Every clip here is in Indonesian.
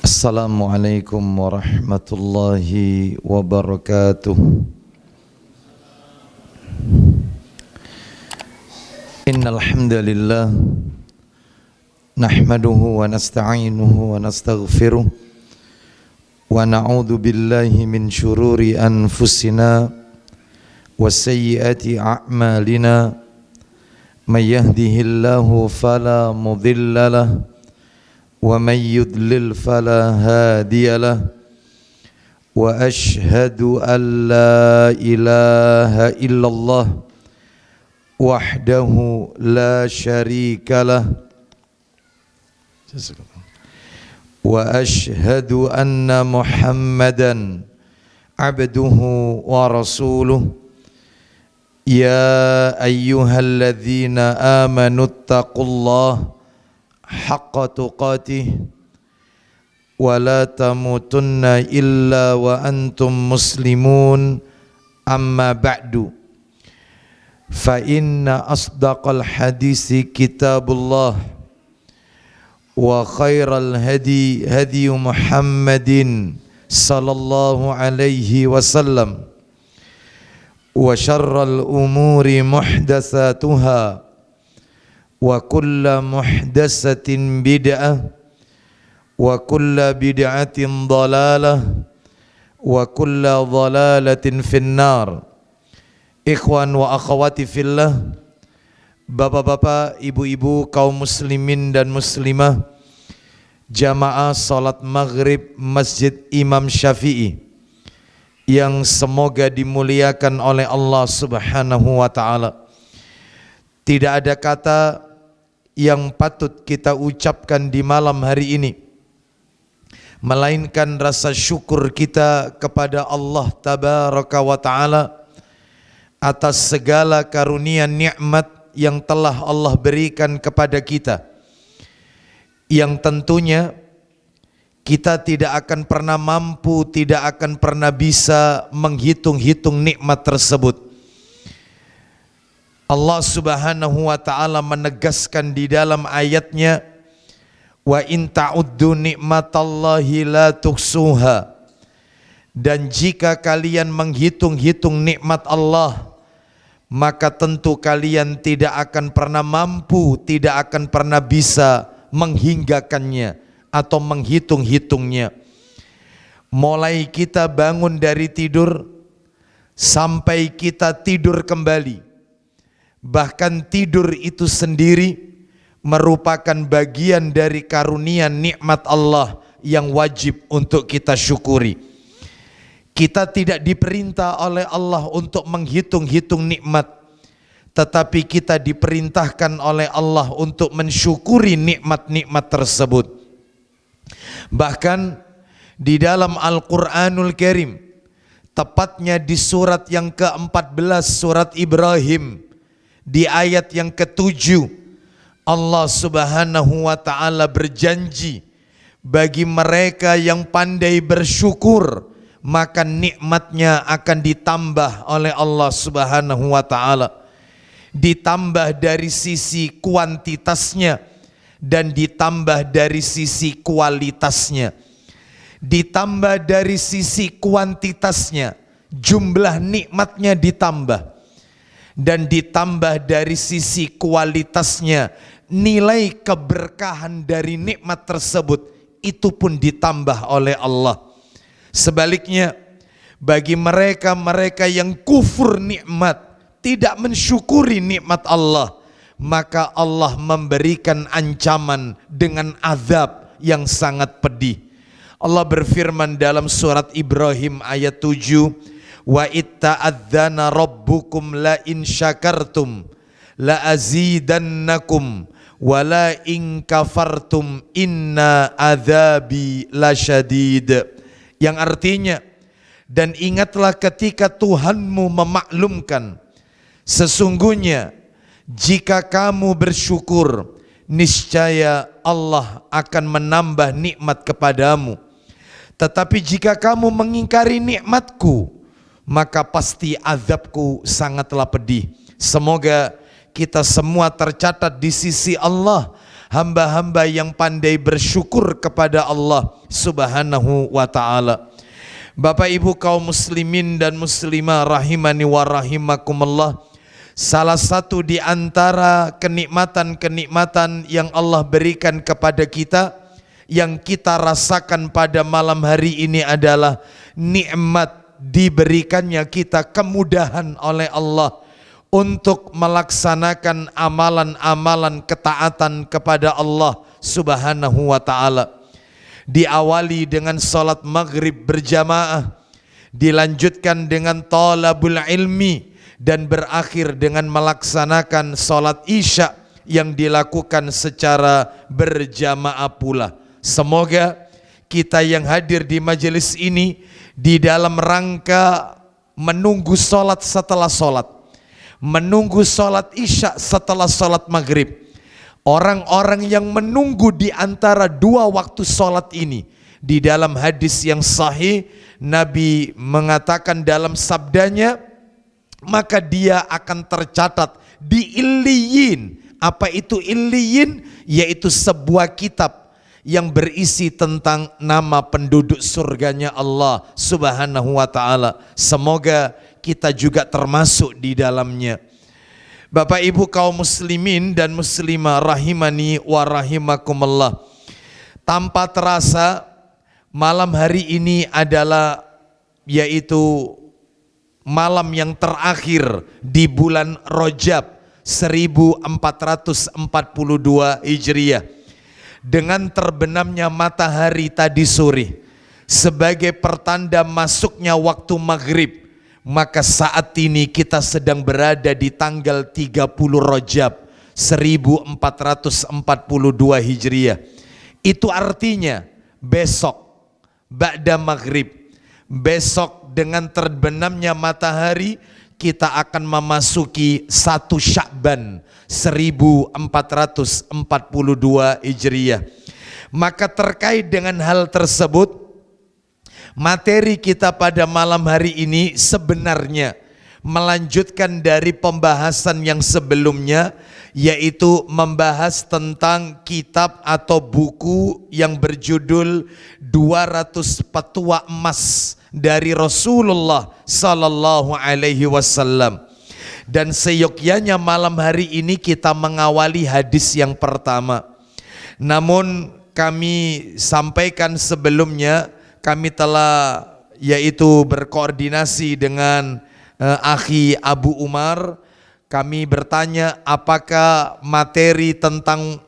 Assalamualaikum warahmatullahi wabarakatuh. Innal hamdalillah nahmaduhu wa nasta'inuhu wa nastaghfiruh wa na'udzu billahi min syururi anfusina wa sayyiati a'malina may yahdihillahu fala mudilla lahu wa may yudlil fala hadiya lahu wa ashhadu an la ilaha illallah wahdahu la syarika lah wa ashhadu anna Muhammadan abduhu wa rasuluh ya ayyuhalladzina amanu taqullaha haqqa tuqatih wa la tamutunna illa wa antum muslimun amma ba'du fa inna asdaqal hadisi kitabullah wa khairal hadi hadi Muhammadin sallallahu alaihi wasallam wa syarral umuri muhdatsatuha wa kulla muhdatsatin bid'ah wa kulla bid'atin dhalalah wa kulla dhalalatin finnar. Ikhwan wa akhwati fillah, bapak-bapak, ibu-ibu, kaum muslimin dan muslimah, jamaah salat maghrib Masjid Imam Syafi'i yang semoga dimuliakan oleh Allah Subhanahu wa ta'ala. Tidak ada kata yang patut kita ucapkan di malam hari ini melainkan rasa syukur kita kepada Allah Tabaraka wa Ta'ala atas segala karunia nikmat yang telah Allah berikan kepada kita, yang tentunya kita tidak akan pernah mampu, tidak akan pernah bisa menghitung-hitung nikmat tersebut. Allah Subhanahu wa ta'ala menegaskan di dalam ayatnya, wa in ta'uddu ni'matallahi la tuksuha, dan jika kalian menghitung-hitung nikmat Allah maka tentu kalian tidak akan pernah mampu, tidak akan pernah bisa menghinggakannya atau menghitung-hitungnya. Mulai kita bangun dari tidur sampai kita tidur kembali, bahkan tidur itu sendiri merupakan bagian dari karunia nikmat Allah yang wajib untuk kita syukuri. Kita tidak diperintah oleh Allah untuk menghitung-hitung nikmat, tetapi kita diperintahkan oleh Allah untuk mensyukuri nikmat-nikmat tersebut. Bahkan di dalam Al-Quranul Karim, tepatnya di surat yang ke-14, surat Ibrahim, di ayat yang ke-7, Allah Subhanahu wa ta'ala berjanji bagi mereka yang pandai bersyukur, maka nikmatnya akan ditambah oleh Allah Subhanahu wa ta'ala, ditambah dari sisi kuantitasnya dan ditambah dari sisi kualitasnya. Ditambah dari sisi kuantitasnya, jumlah nikmatnya ditambah, dan ditambah dari sisi kualitasnya, nilai keberkahan dari nikmat tersebut itu pun ditambah oleh Allah. Sebaliknya, bagi mereka-mereka yang kufur nikmat, tidak mensyukuri nikmat Allah, maka Allah memberikan ancaman dengan azab yang sangat pedih. Allah berfirman dalam surat Ibrahim ayat 7, wa itta'adzana rabbukum la in syakartum la azidannakum wa la in kafartum inna adzabi lasyadid. Yang artinya, dan ingatlah ketika Tuhanmu memaklumkan, sesungguhnya jika kamu bersyukur, niscaya Allah akan menambah nikmat kepadamu. Tetapi jika kamu mengingkari nikmatku, maka pasti azabku sangatlah pedih. Semoga kita semua tercatat di sisi Allah hamba-hamba yang pandai bersyukur kepada Allah Subhanahu wa ta'ala. Bapak Ibu kaum muslimin dan muslimah rahimani wa rahimakumullah, salah satu di antara kenikmatan-kenikmatan yang Allah berikan kepada kita, yang kita rasakan pada malam hari ini adalah nikmat diberikannya kita kemudahan oleh Allah untuk melaksanakan amalan-amalan ketaatan kepada Allah Subhanahu wa ta'ala. Diawali dengan salat maghrib berjamaah, dilanjutkan dengan talabul ilmi, dan berakhir dengan melaksanakan salat isya yang dilakukan secara berjamaah pula. Semoga kita yang hadir di majelis ini di dalam rangka menunggu salat setelah salat, menunggu salat isya setelah salat maghrib, orang-orang yang menunggu di antara dua waktu salat ini, di dalam hadis yang sahih Nabi mengatakan dalam sabdanya, maka dia akan tercatat di Illiyin. Apa itu Illiyin? Yaitu sebuah kitab yang berisi tentang nama penduduk surganya Allah Subhanahu wa ta'ala. Semoga kita juga termasuk di dalamnya. Bapak Ibu kaum muslimin dan muslimah rahimani wa rahimakumullah, tanpa terasa malam hari ini adalah yaitu malam yang terakhir di bulan Rajab 1442 Hijriah. Dengan terbenamnya matahari tadi sore sebagai pertanda masuknya waktu maghrib, maka saat ini kita sedang berada di tanggal 30 Rajab 1442 Hijriah. Itu artinya besok ba'da maghrib, besok dengan terbenamnya matahari kita akan memasuki 1 Sya'ban 1442 Hijriah. Maka terkait dengan hal tersebut, materi kita pada malam hari ini sebenarnya melanjutkan dari pembahasan yang sebelumnya, yaitu membahas tentang kitab atau buku yang berjudul 200 Petua Emas dari Rasulullah Sallallahu Alaihi Wasallam. Dan seyogyanya malam hari ini kita mengawali hadis yang pertama. Namun kami sampaikan sebelumnya, kami telah yaitu berkoordinasi dengan akhi Abu Umar. Kami bertanya apakah materi tentang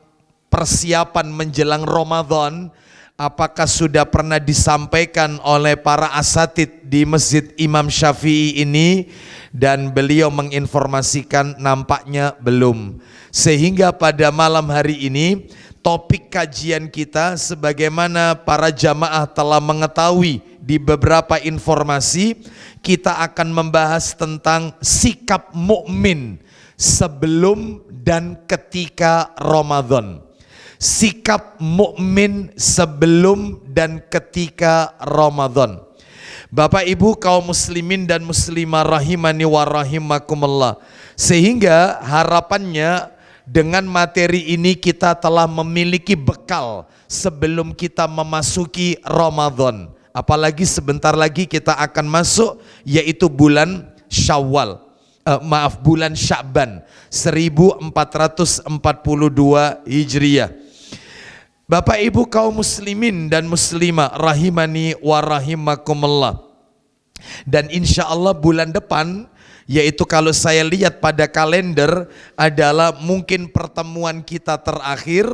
persiapan menjelang Ramadan, apakah sudah pernah disampaikan oleh para asatid di Masjid Imam Syafi'i ini, dan beliau menginformasikan nampaknya belum. Sehingga pada malam hari ini topik kajian kita, sebagaimana para jamaah telah mengetahui di beberapa informasi, kita akan membahas tentang sikap mukmin sebelum dan ketika Ramadan. Sikap mukmin sebelum dan ketika Ramadan. Bapak Ibu kaum muslimin dan muslimah rahimani wa rahimakumullah, sehingga harapannya dengan materi ini kita telah memiliki bekal sebelum kita memasuki Ramadan. Apalagi sebentar lagi kita akan masuk yaitu bulan Syawal, bulan Sya'ban 1442 Hijriah. Bapak Ibu kaum muslimin dan muslimah rahimani wa rahimakumullah. Dan insya Allah bulan depan, yaitu kalau saya lihat pada kalender, adalah mungkin pertemuan kita terakhir,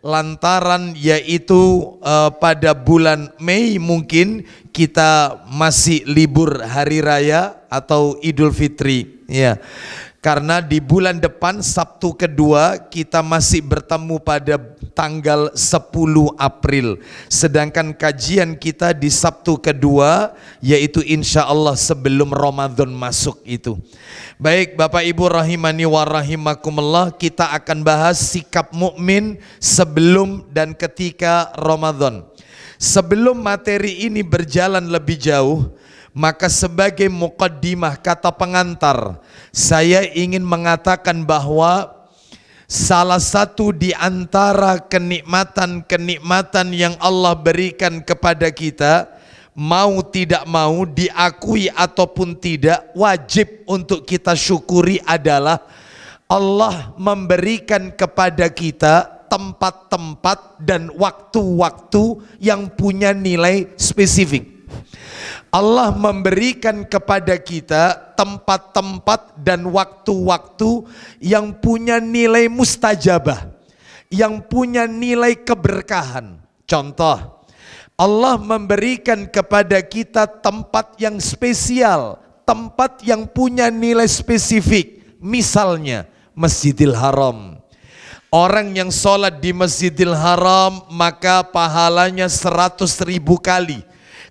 lantaran yaitu pada bulan Mei mungkin kita masih libur hari raya atau Idul Fitri, ya. Karena di bulan depan Sabtu kedua kita masih bertemu pada tanggal 10 April. Sedangkan kajian kita di Sabtu kedua, yaitu insya Allah sebelum Ramadan masuk itu. Baik Bapak Ibu rahimani wa rahimakumullah, kita akan bahas sikap mukmin sebelum dan ketika Ramadan. Sebelum materi ini berjalan lebih jauh, maka sebagai muqaddimah, kata pengantar, saya ingin mengatakan bahwa Salah satu di antara kenikmatan-kenikmatan yang Allah berikan kepada kita, mau tidak mau, diakui ataupun tidak, wajib untuk kita syukuri adalah Allah memberikan kepada kita tempat-tempat dan waktu-waktu yang punya nilai spesifik. Allah memberikan kepada kita tempat-tempat dan waktu-waktu yang punya nilai mustajabah, yang punya nilai keberkahan. Contoh, Allah memberikan kepada kita tempat yang spesial, tempat yang punya nilai spesifik. Misalnya Masjidil Haram. Orang yang sholat di Masjidil Haram maka pahalanya 100.000 kali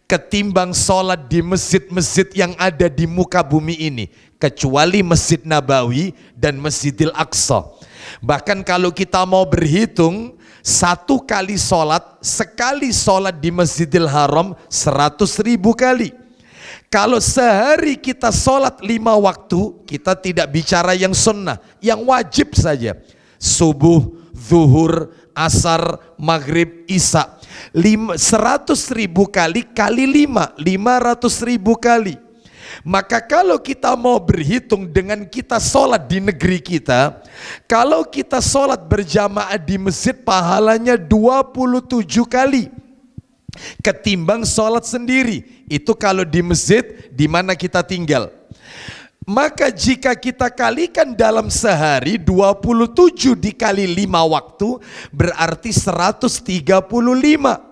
ketimbang sholat di masjid-masjid yang ada di muka bumi ini, kecuali Masjid Nabawi dan Masjidil Aqsa. Bahkan kalau kita mau berhitung, satu kali sholat, sekali sholat di Masjidil Haram 100.000 kali. Kalau sehari kita sholat 5 waktu, kita tidak bicara yang sunnah, yang wajib saja. Subuh, zuhur, asar, maghrib, isya. 100.000 kali kali 5, 500.000 kali. Maka kalau kita mau berhitung dengan kita sholat di negeri kita, kalau kita sholat berjamaah di masjid pahalanya 27 kali ketimbang sholat sendiri. Itu kalau di masjid di mana kita tinggal. Maka jika kita kalikan dalam sehari 27 dikali 5 waktu berarti 135.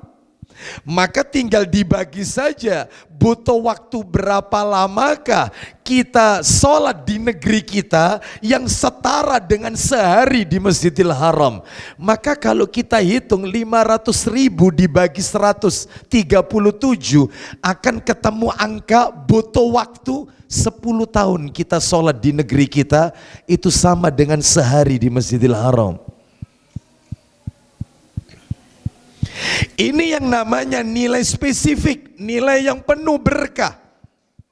Maka tinggal dibagi saja, butuh waktu berapa lamakah kita sholat di negeri kita yang setara dengan sehari di Masjidil Haram. Maka kalau kita hitung 500.000 dibagi 137 akan ketemu angka butuh waktu 10 tahun kita sholat di negeri kita, itu sama dengan sehari di Masjidil Haram. Ini yang namanya nilai spesifik, nilai yang penuh berkah.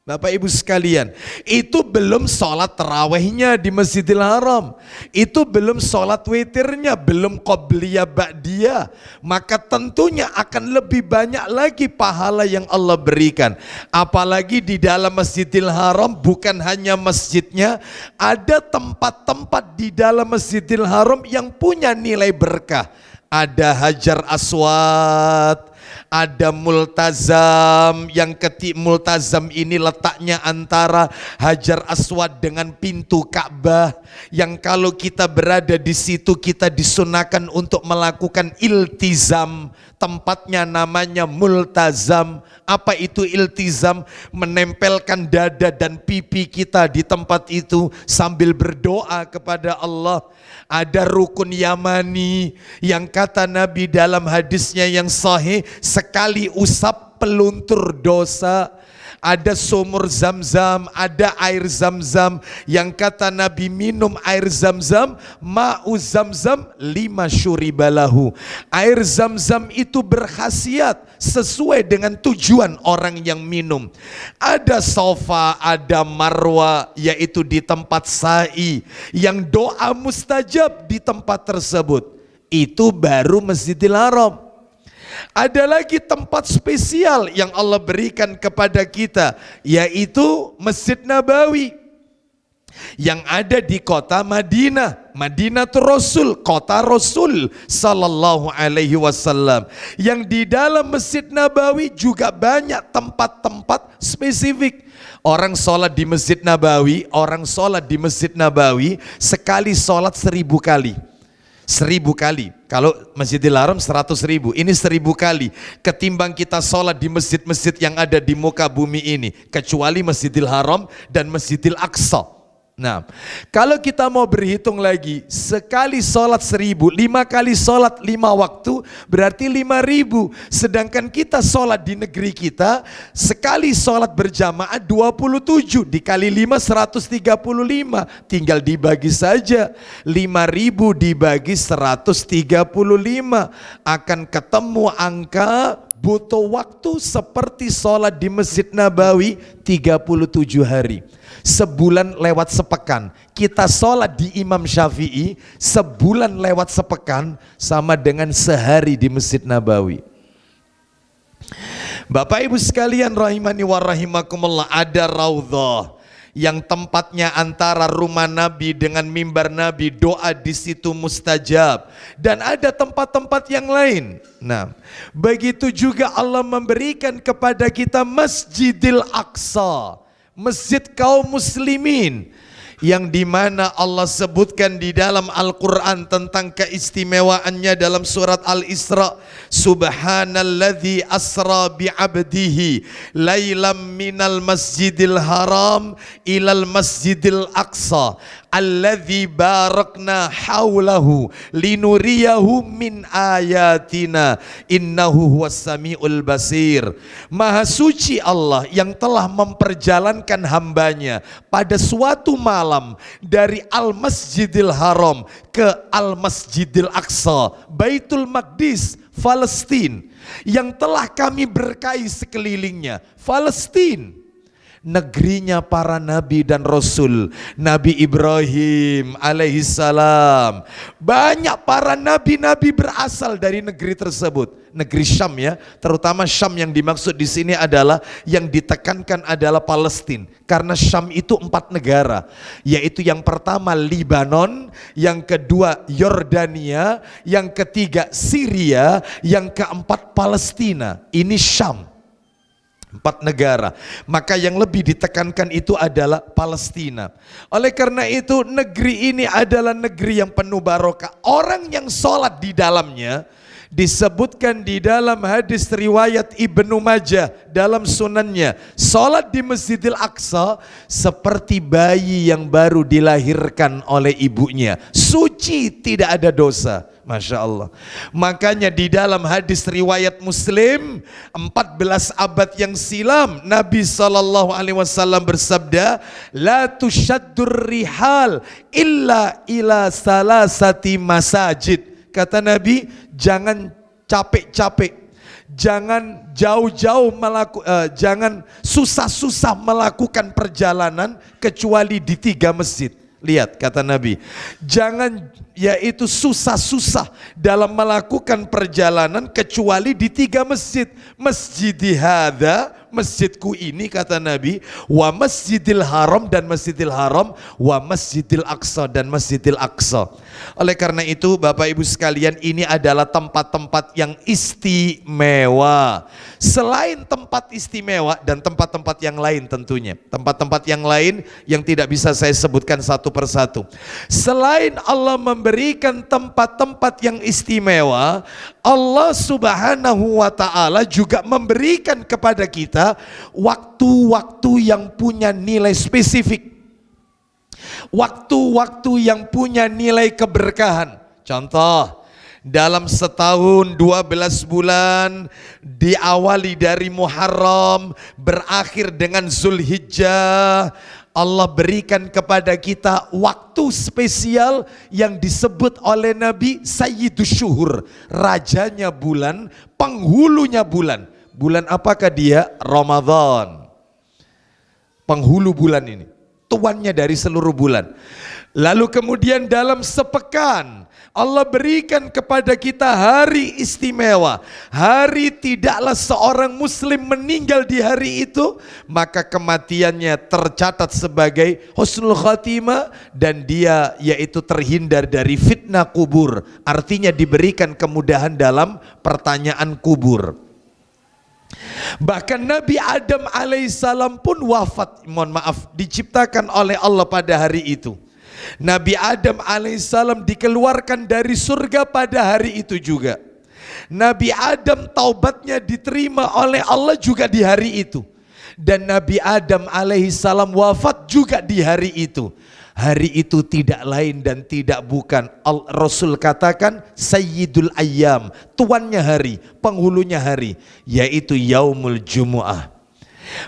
Bapak Ibu sekalian, itu belum sholat tarawihnya di Masjidil Haram, itu belum sholat witirnya, belum qobliyah ba'diyah. Maka tentunya akan lebih banyak lagi pahala yang Allah berikan. Apalagi di dalam Masjidil Haram bukan hanya masjidnya, ada tempat-tempat di dalam Masjidil Haram yang punya nilai berkah. Ada Hajar Aswad, ada multazam, yang multazam ini letaknya antara Hajar Aswad dengan pintu Ka'bah, yang kalau kita berada di situ kita disunahkan untuk melakukan iltizam. Tempatnya namanya multazam. Apa itu iltizam? Menempelkan dada dan pipi kita di tempat itu sambil berdoa kepada Allah. Ada rukun Yamani yang kata Nabi dalam hadisnya yang sahih, sekali usap peluntur dosa. Ada sumur Zam-Zam, ada air Zam-Zam yang kata Nabi minum air Zam-Zam, ma'u Zam-Zam 5 syuribalahu. Air Zam-Zam itu berkhasiat sesuai dengan tujuan orang yang minum. Ada Safa, ada Marwa, yaitu di tempat sa'i, yang doa mustajab di tempat tersebut. Itu baru Masjidil Haram. Ada lagi tempat spesial yang Allah berikan kepada kita, yaitu Masjid Nabawi yang ada di kota Madinah, Madinatul Rasul, kota Rasul sallallahu alaihi wasallam. Yang di dalam Masjid Nabawi juga banyak tempat-tempat spesifik. Orang sholat di Masjid Nabawi, sekali sholat 1000 kali. 1000 kali. Kalau Masjidil Haram 100.000, ini 1000 kali ketimbang kita sholat di masjid-masjid yang ada di muka bumi ini, kecuali Masjidil Haram dan Masjidil Aqsa. Nah, kalau kita mau berhitung lagi, sekali sholat 1000, 5 kali sholat 5 waktu berarti 5.000. Sedangkan kita sholat di negeri kita, sekali sholat berjamaah 27, dikali 5 135, tinggal dibagi saja. 5.000 dibagi 135 akan ketemu angka butuh waktu seperti sholat di Masjid Nabawi 37 hari. Sebulan lewat sepekan. Kita sholat di Imam Syafi'i, sebulan lewat sepekan sama dengan sehari di Masjid Nabawi. Bapak Ibu sekalian rahimani wa rahimakumullah, ada raudhah yang tempatnya antara rumah Nabi dengan mimbar Nabi, doa di situ mustajab, dan ada tempat-tempat yang lain. Nah, begitu juga Allah memberikan kepada kita Masjidil Aqsa, masjid kaum muslimin, yang dimana Allah sebutkan di dalam Al-Quran tentang keistimewaannya dalam surat Al-Isra. Subhanalladzi asra bi'abdihi laylam minal masjidil haram ilal masjidil aqsa alladzi barakna haulahu linuriyahu min ayatina innahu huwas samiul basir. Maha suci Allah yang telah memperjalankan hambanya pada suatu malam dari Al-Masjidil Haram ke Al-Masjidil Aqsa, Baitul Maqdis, Palestina, yang telah kami berkahi sekelilingnya. Palestina, negerinya para nabi dan rasul. Nabi Ibrahim alaihissalam, banyak para nabi-nabi berasal dari negeri tersebut. Negeri Syam ya, terutama Syam yang dimaksud di sini adalah, yang ditekankan adalah Palestina. Karena Syam itu 4 negara, yaitu yang pertama Libanon, yang kedua Yordania, yang ketiga Syria, yang keempat Palestina. Ini Syam, 4 negara. Maka yang lebih ditekankan itu adalah Palestina. Oleh karena itu negeri ini adalah negeri yang penuh barokah. Orang yang sholat di dalamnya, disebutkan di dalam hadis riwayat Ibnu Majah dalam sunannya, sholat di Masjidil Aqsa seperti bayi yang baru dilahirkan oleh ibunya, suci, tidak ada dosa. Masya Allah. Makanya di dalam hadis riwayat Muslim 14 abad yang silam, Nabi SAW bersabda, la tushaddur rihal illa ila salasati masajid. Kata Nabi, jangan capek-capek, jangan jauh-jauh jangan susah-susah melakukan perjalanan kecuali di 3 masjid. Lihat kata Nabi, jangan yaitu susah-susah dalam melakukan perjalanan kecuali di 3 masjid. Masjidi hadza, masjidku ini kata Nabi, wa Masjidil Haram, dan Masjidil Haram, wa Masjidil Aqsa, dan Masjidil Aqsa. Oleh karena itu Bapak Ibu sekalian, ini adalah tempat-tempat yang istimewa. Selain tempat istimewa dan tempat-tempat yang lain tentunya, tempat-tempat yang lain yang tidak bisa saya sebutkan satu persatu. Selain Allah memberikan tempat-tempat yang istimewa, Allah Subhanahu wa ta'ala juga memberikan kepada kita waktu-waktu yang punya nilai spesifik, waktu-waktu yang punya nilai keberkahan. Contoh, dalam setahun 12 bulan, diawali dari Muharram, berakhir dengan Zulhijjah, Allah berikan kepada kita waktu spesial yang disebut oleh Nabi Sayyidus Syuhur, rajanya bulan, penghulunya bulan. Bulan apakah dia? Ramadan. Penghulu bulan ini, tuannya dari seluruh bulan. Lalu kemudian dalam sepekan Allah berikan kepada kita hari istimewa. Hari tidaklah seorang muslim meninggal di hari itu maka kematiannya tercatat sebagai husnul khatimah, dan dia yaitu terhindar dari fitnah kubur. Artinya diberikan kemudahan dalam pertanyaan kubur. Bahkan Nabi Adam alaihissalam pun wafat, diciptakan oleh Allah pada hari itu. Nabi Adam alaihissalam dikeluarkan dari surga pada hari itu juga. Nabi Adam taubatnya diterima oleh Allah juga di hari itu. Dan Nabi Adam alaihissalam wafat juga di hari itu. Hari itu tidak lain dan tidak bukan, Rasul katakan Sayyidul Ayyam, tuannya hari, penghulunya hari, yaitu Yaumul Jumu'ah.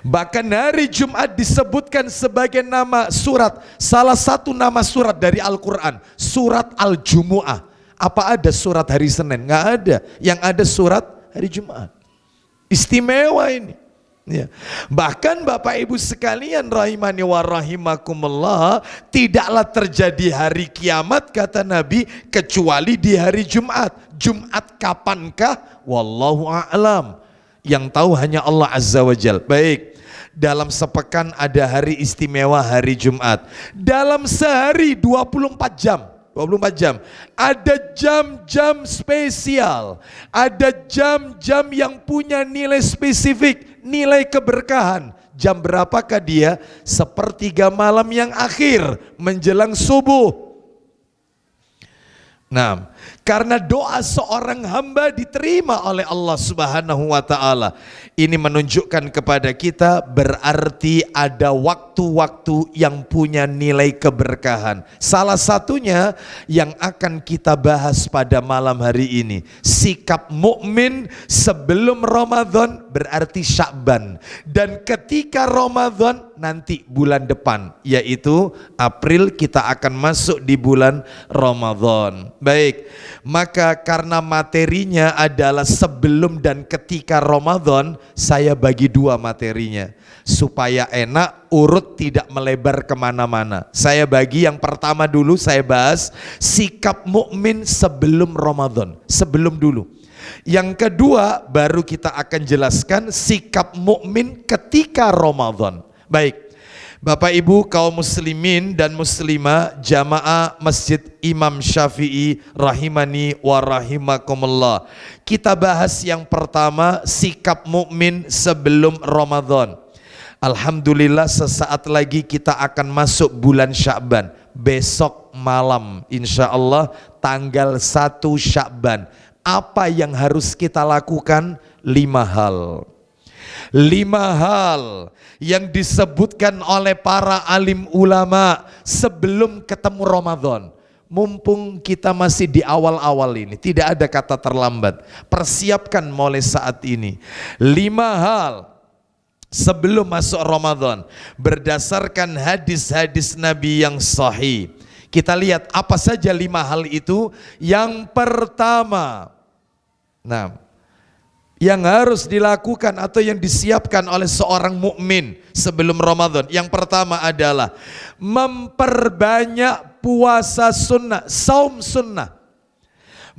Bahkan hari Jumat disebutkan sebagai nama surat, salah satu nama surat dari Al-Quran, surat Al-Jumu'ah. Apa ada surat hari Senin? Nggak ada. Yang ada surat hari Jumat. Istimewa ini. Ya. Bahkan Bapak Ibu sekalian rahimani wa rahimakumullah, tidaklah terjadi hari kiamat kata Nabi kecuali di hari Jumat. Jumat kapankah? Wallahu a'lam. Yang tahu hanya Allah Azza wa Jal. Baik, dalam sepekan ada hari istimewa hari Jumat. Dalam sehari 24 jam. 24 jam. Ada jam-jam spesial. Ada jam-jam yang punya nilai spesifik, nilai keberkahan. Jam berapakah dia? Sepertiga malam yang akhir menjelang subuh. Nah, karena doa seorang hamba diterima oleh Allah Subhanahu wa taala. Ini menunjukkan kepada kita berarti ada waktu-waktu yang punya nilai keberkahan. Salah satunya yang akan kita bahas pada malam hari ini, sikap mukmin sebelum Ramadan berarti Sya'ban, dan ketika Ramadan nanti bulan depan, yaitu April kita akan masuk di bulan Ramadan. Baik, maka karena materinya adalah sebelum dan ketika Ramadan, saya bagi dua materinya supaya enak, urut tidak melebar kemana-mana. Saya bagi yang pertama dulu, saya bahas sikap mukmin sebelum Ramadan, sebelum dulu. Yang kedua baru kita akan jelaskan sikap mukmin ketika Ramadan. Baik, Bapak Ibu kaum muslimin dan muslimah jamaah Masjid Imam Syafi'i rahimani wa rahimakumullah. Kita bahas yang pertama sikap mukmin sebelum Ramadan. Alhamdulillah sesaat lagi kita akan masuk bulan Sya'ban. Besok malam insya Allah tanggal 1 Sya'ban. Apa yang harus kita lakukan? 5 hal. 5 hal yang disebutkan oleh para alim ulama sebelum ketemu Ramadan. Mumpung kita masih di awal-awal ini, tidak ada kata terlambat. Persiapkan mulai saat ini. 5 hal sebelum masuk Ramadan berdasarkan hadis-hadis Nabi yang sahih. Kita lihat apa saja 5 hal itu. Yang pertama, yang harus dilakukan atau yang disiapkan oleh seorang mukmin sebelum Ramadan. Yang pertama adalah memperbanyak puasa sunnah, saum sunnah.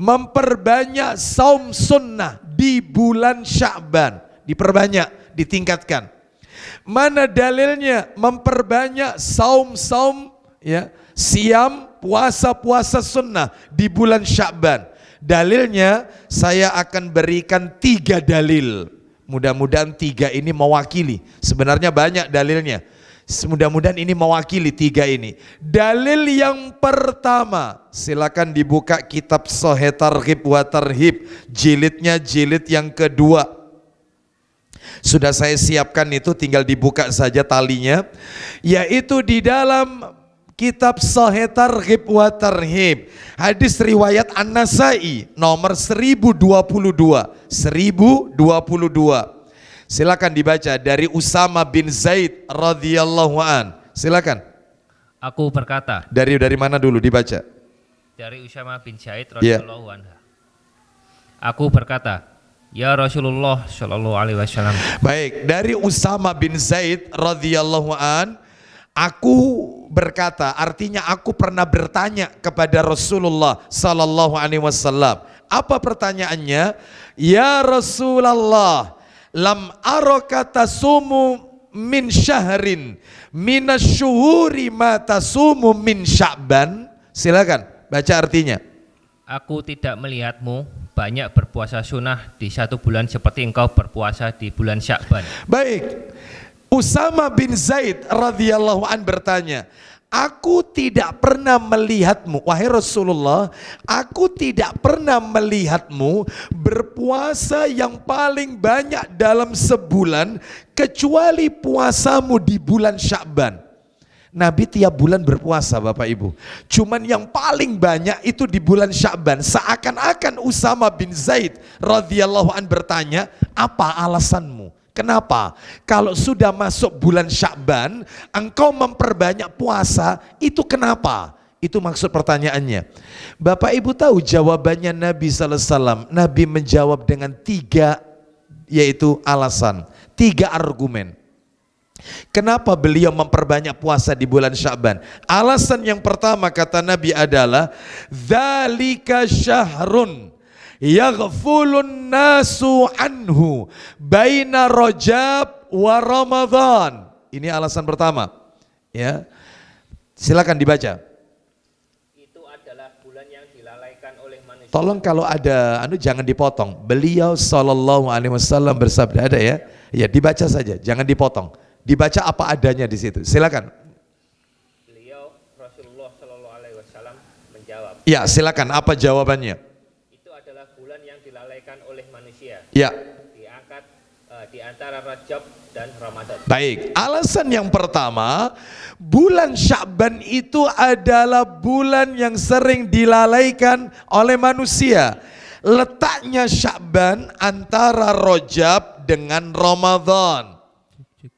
Memperbanyak saum sunnah di bulan Sya'ban. Diperbanyak, ditingkatkan. Mana dalilnya memperbanyak saum-saum ya, siam, puasa-puasa sunnah di bulan Sya'ban? Dalilnya saya akan berikan 3 dalil. Mudah-mudahan 3 ini mewakili. Sebenarnya banyak dalilnya. Mudah-mudahan ini mewakili 3 ini. Dalil yang pertama, silakan dibuka kitab Sahih Targhib wa Tarhib, jilidnya jilid yang kedua. Sudah saya siapkan itu, tinggal dibuka saja talinya. Yaitu di dalam kitab Sahih Targhib wa Tarhib, hadis riwayat An-Nasai nomor 1022. Silakan dibaca dari Usama bin Zaid radhiyallahu an. Silakan. Aku berkata. Dari mana dulu dibaca? Dari Usama bin Zaid radhiyallahu anhu. Aku berkata, ya Rasulullah sallallahu alaihi wasallam. Baik, dari Usama bin Zaid radhiyallahu an. Aku berkata, artinya aku pernah bertanya kepada Rasulullah sallallahu alaihi wasallam. Apa pertanyaannya? Ya Rasulullah, lam araka tasumu min syahrin minasyuhuri ma tasumu min Sya'ban. Silakan baca artinya. Aku tidak melihatmu banyak berpuasa sunnah di 1 bulan seperti engkau berpuasa di bulan Sya'ban. Baik. Usama bin Zaid radhiyallahu an bertanya, aku tidak pernah melihatmu, wahai Rasulullah, aku tidak pernah melihatmu berpuasa yang paling banyak dalam sebulan kecuali puasamu di bulan Sya'ban. Nabi tiap bulan berpuasa Bapak Ibu, cuman yang paling banyak itu di bulan Sya'ban. Seakan-akan Usama bin Zaid radhiyallahu an bertanya, apa alasanmu? Kenapa? Kalau sudah masuk bulan Sya'ban, engkau memperbanyak puasa, itu kenapa? Itu maksud pertanyaannya. Bapak Ibu tahu jawabannya Nabi sallallahu alaihi wasallam. Nabi menjawab dengan 3 yaitu alasan. 3 argumen. Kenapa beliau memperbanyak puasa di bulan Sya'ban? Alasan yang pertama kata Nabi adalah dzalika syahrun yaghfulun nasu anhu baina Rajab wa Ramadan. Ini alasan pertama. Ya. Silakan dibaca. Itu adalah bulan yang dilalaikan oleh manusia. Tolong kalau ada jangan dipotong. Beliau sallallahu alaihi wasallam bersabda, ada ya? Ya, dibaca saja, jangan dipotong. Dibaca apa adanya di situ. Silakan. Beliau Rasulullah sallallahu alaihi wasallam menjawab. Ya, silakan, apa jawabannya? Itu adalah bulan yang dilalaikan oleh manusia. Ya. Diangkat di antara Rajab dan Ramadan. Baik, alasan yang pertama, bulan Sya'ban itu adalah bulan yang sering dilalaikan oleh manusia. Letaknya Sya'ban antara Rajab dengan Ramadan.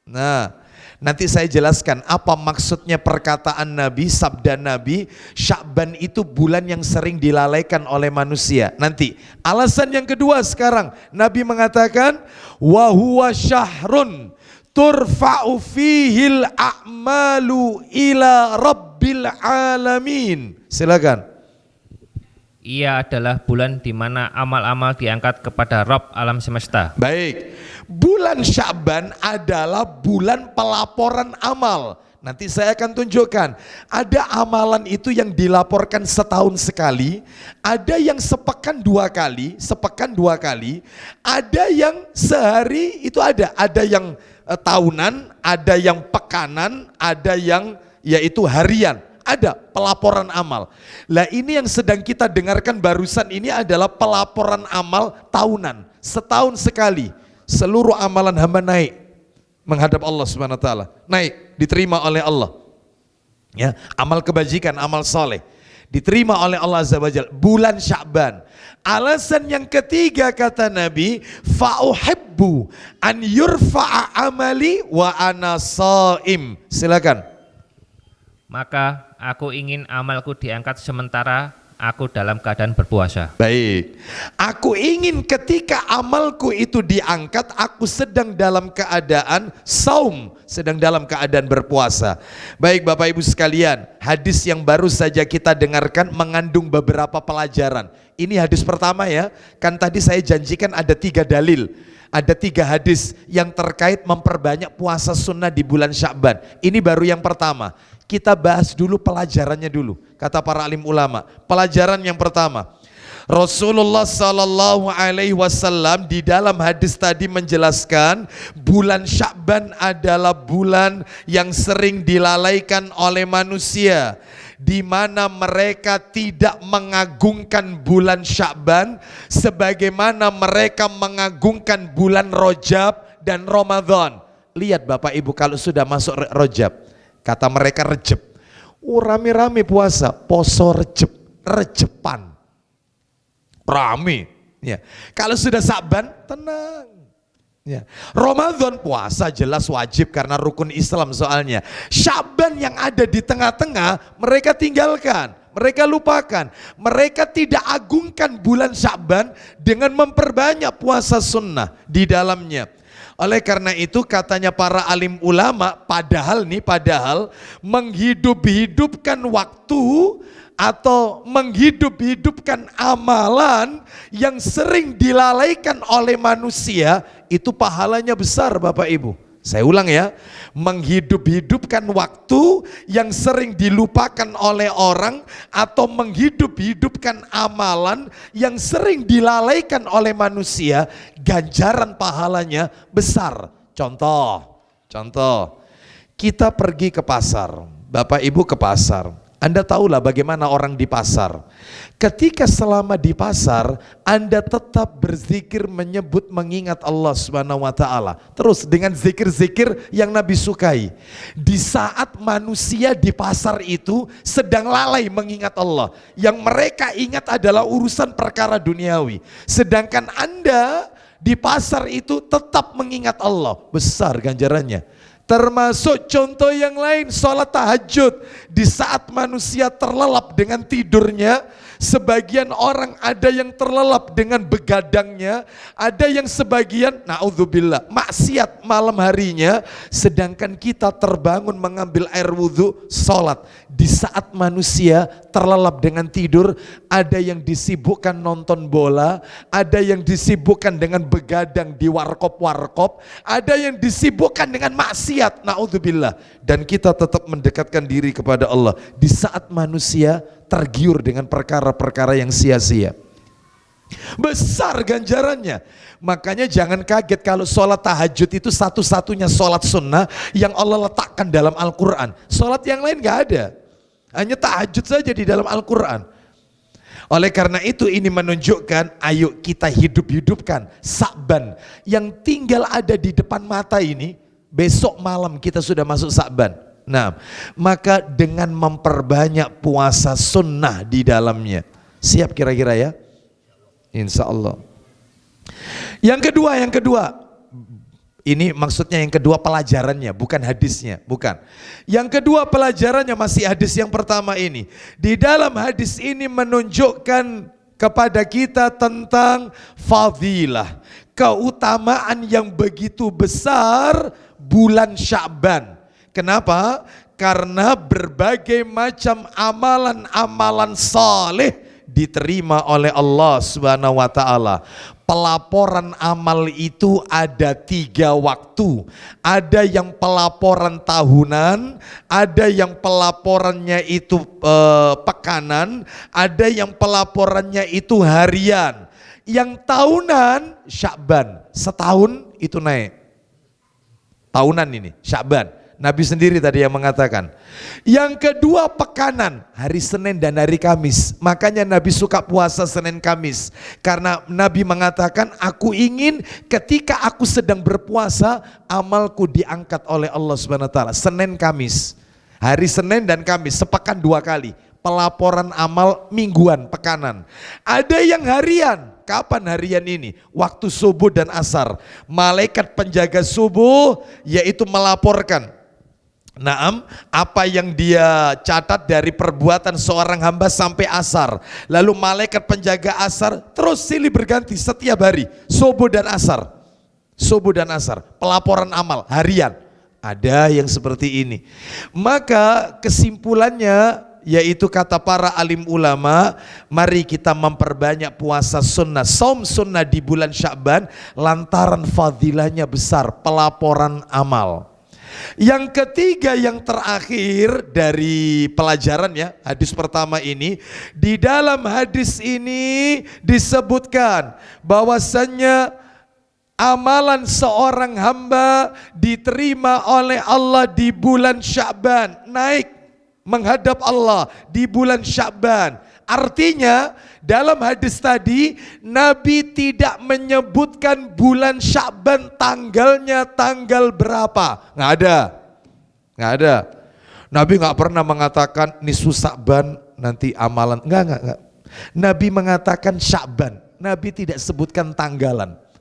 Nah, nanti saya jelaskan apa maksudnya perkataan Nabi, sabda Nabi, Sya'ban itu bulan yang sering dilalaikan oleh manusia. Nanti, alasan yang kedua sekarang, Nabi mengatakan, wa huwa syahrun turfa'u fihil a'malu ila rabbil alamin. Silakan. Ia adalah bulan di mana amal-amal diangkat kepada Rabb alam semesta. Baik, bulan Sya'ban adalah bulan pelaporan amal. Nanti saya akan tunjukkan, ada amalan itu yang dilaporkan setahun sekali, ada yang sepekan 2 kali, ada yang sehari itu ada yang tahunan, ada yang pekanan, ada yang yaitu harian. Ada pelaporan amal. Lah ini yang sedang kita dengarkan barusan ini adalah pelaporan amal tahunan. Setahun sekali seluruh amalan hamba naik menghadap Allah Subhanahu wa taala. Naik, diterima oleh Allah. Ya, amal kebajikan, amal soleh diterima oleh Allah Azza wa Jalla. Bulan Sya'ban. Alasan yang ketiga kata Nabi, fa'uhibbu an yurfa'a amali wa ana shaim. Silakan. Maka aku ingin amalku diangkat sementara aku dalam keadaan berpuasa. Baik, aku ingin ketika amalku itu diangkat, aku sedang dalam keadaan saum, sedang dalam keadaan berpuasa. Baik Bapak Ibu sekalian, hadis yang baru saja kita dengarkan mengandung beberapa pelajaran. Ini hadis pertama ya, kan tadi saya janjikan ada 3 dalil. Ada 3 hadis yang terkait memperbanyak puasa sunnah di bulan Sya'ban. Ini baru yang pertama. Kita bahas dulu pelajarannya dulu. Kata para alim ulama. Pelajaran yang pertama. Rasulullah sallallahu alaihi wasallam di dalam hadis tadi menjelaskan bulan Sya'ban adalah bulan yang sering dilalaikan oleh manusia, di mana mereka tidak mengagungkan bulan Sya'ban sebagaimana mereka mengagungkan bulan Rajab dan Ramadan. Lihat Bapak Ibu, kalau sudah masuk Rajab, kata mereka Rejeb, rame-rame puasa, poso Rejeb, Rejepan, rame. Ya. Kalau sudah Sya'ban, tenang. Ya. Ramadan puasa jelas wajib karena rukun Islam soalnya. Sya'ban yang ada di tengah-tengah mereka tinggalkan, mereka lupakan. Mereka tidak agungkan bulan Sya'ban dengan memperbanyak puasa sunnah di dalamnya. Oleh karena itu katanya para alim ulama, padahal menghidup-hidupkan waktu atau menghidup-hidupkan amalan yang sering dilalaikan oleh manusia, itu pahalanya besar Bapak Ibu. Saya ulang ya, menghidup-hidupkan waktu yang sering dilupakan oleh orang atau menghidup-hidupkan amalan yang sering dilalaikan oleh manusia, ganjaran pahalanya besar. Contoh, kita pergi ke pasar, Bapak Ibu ke pasar. Anda tahulah bagaimana orang di pasar. Ketika selama di pasar, Anda tetap berzikir, menyebut, mengingat Allah Subhanahu wa taala. Terus dengan zikir-zikir yang Nabi sukai. Di saat manusia di pasar itu sedang lalai mengingat Allah, yang mereka ingat adalah urusan perkara duniawi. Sedangkan Anda di pasar itu tetap mengingat Allah, besar ganjarannya. Termasuk contoh yang lain, sholat tahajud. Di saat manusia terlelap dengan tidurnya, Sebagian orang ada yang terlelap dengan begadangnya, ada yang sebagian, naudzubillah, maksiat malam harinya, sedangkan kita terbangun mengambil air wudhu, sholat. Di saat manusia terlelap dengan tidur, ada yang disibukkan nonton bola, ada yang disibukkan dengan begadang di warkop-warkop, ada yang disibukkan dengan maksiat, naudzubillah. Dan kita tetap mendekatkan diri kepada Allah di saat manusia tergiur dengan perkara-perkara yang sia-sia. Besar ganjarannya. Makanya jangan kaget kalau sholat tahajud itu satu-satunya sholat sunnah yang Allah letakkan dalam Al-Quran. Sholat yang lain gak ada, hanya tahajud saja di dalam Al-Quran. Oleh karena itu ini menunjukkan, ayo kita hidup-hidupkan Sa'ban yang tinggal ada di depan mata ini. Besok malam kita sudah masuk Sa'ban. Nah, maka dengan memperbanyak puasa sunnah di dalamnya. Siap kira-kira ya? Insya Allah. Yang kedua, ini maksudnya yang kedua pelajarannya, bukan hadisnya, bukan. Yang kedua pelajarannya masih hadis yang pertama ini. Di dalam hadis ini menunjukkan kepada kita tentang fadilah, keutamaan yang begitu besar bulan Sya'ban. Kenapa? Karena berbagai macam amalan-amalan saleh diterima oleh Allah Subhanahu wa taala. Pelaporan amal itu ada 3 waktu. Ada yang pelaporan tahunan, ada yang pelaporannya itu pekanan, ada yang pelaporannya itu harian. Yang tahunan Sya'ban, setahun itu naik. Tahunan ini Sya'ban. Nabi sendiri tadi yang mengatakan. Yang kedua pekanan, hari Senin dan hari Kamis. Makanya Nabi suka puasa Senin Kamis. Karena Nabi mengatakan, aku ingin ketika aku sedang berpuasa, amalku diangkat oleh Allah Subhanahu wa taala. Senin Kamis. Hari Senin dan Kamis, sepekan 2 kali. Pelaporan amal mingguan, pekanan. Ada yang harian. Kapan harian ini? Waktu subuh dan asar. Malaikat penjaga subuh yaitu melaporkan. Naam, apa yang dia catat dari perbuatan seorang hamba sampai asar. Lalu malaikat penjaga asar terus silih berganti setiap hari, subuh dan asar. Subuh dan asar, pelaporan amal harian. Ada yang seperti ini. Maka kesimpulannya yaitu kata para alim ulama, mari kita memperbanyak puasa sunnah, saum sunnah di bulan Sya'ban lantaran fadilahnya besar, pelaporan amal. Yang ketiga, yang terakhir dari pelajarannya, hadis pertama ini, di dalam hadis ini disebutkan bahwasannya amalan seorang hamba diterima oleh Allah di bulan Sya'ban, naik menghadap Allah di bulan Sya'ban. Artinya dalam hadis tadi Nabi tidak menyebutkan bulan Sya'ban tanggalnya tanggal berapa. Nggak ada. Nabi nggak pernah mengatakan nisfu Sya'ban nanti amalan. Nggak. Nabi mengatakan Sya'ban. Nabi tidak sebutkan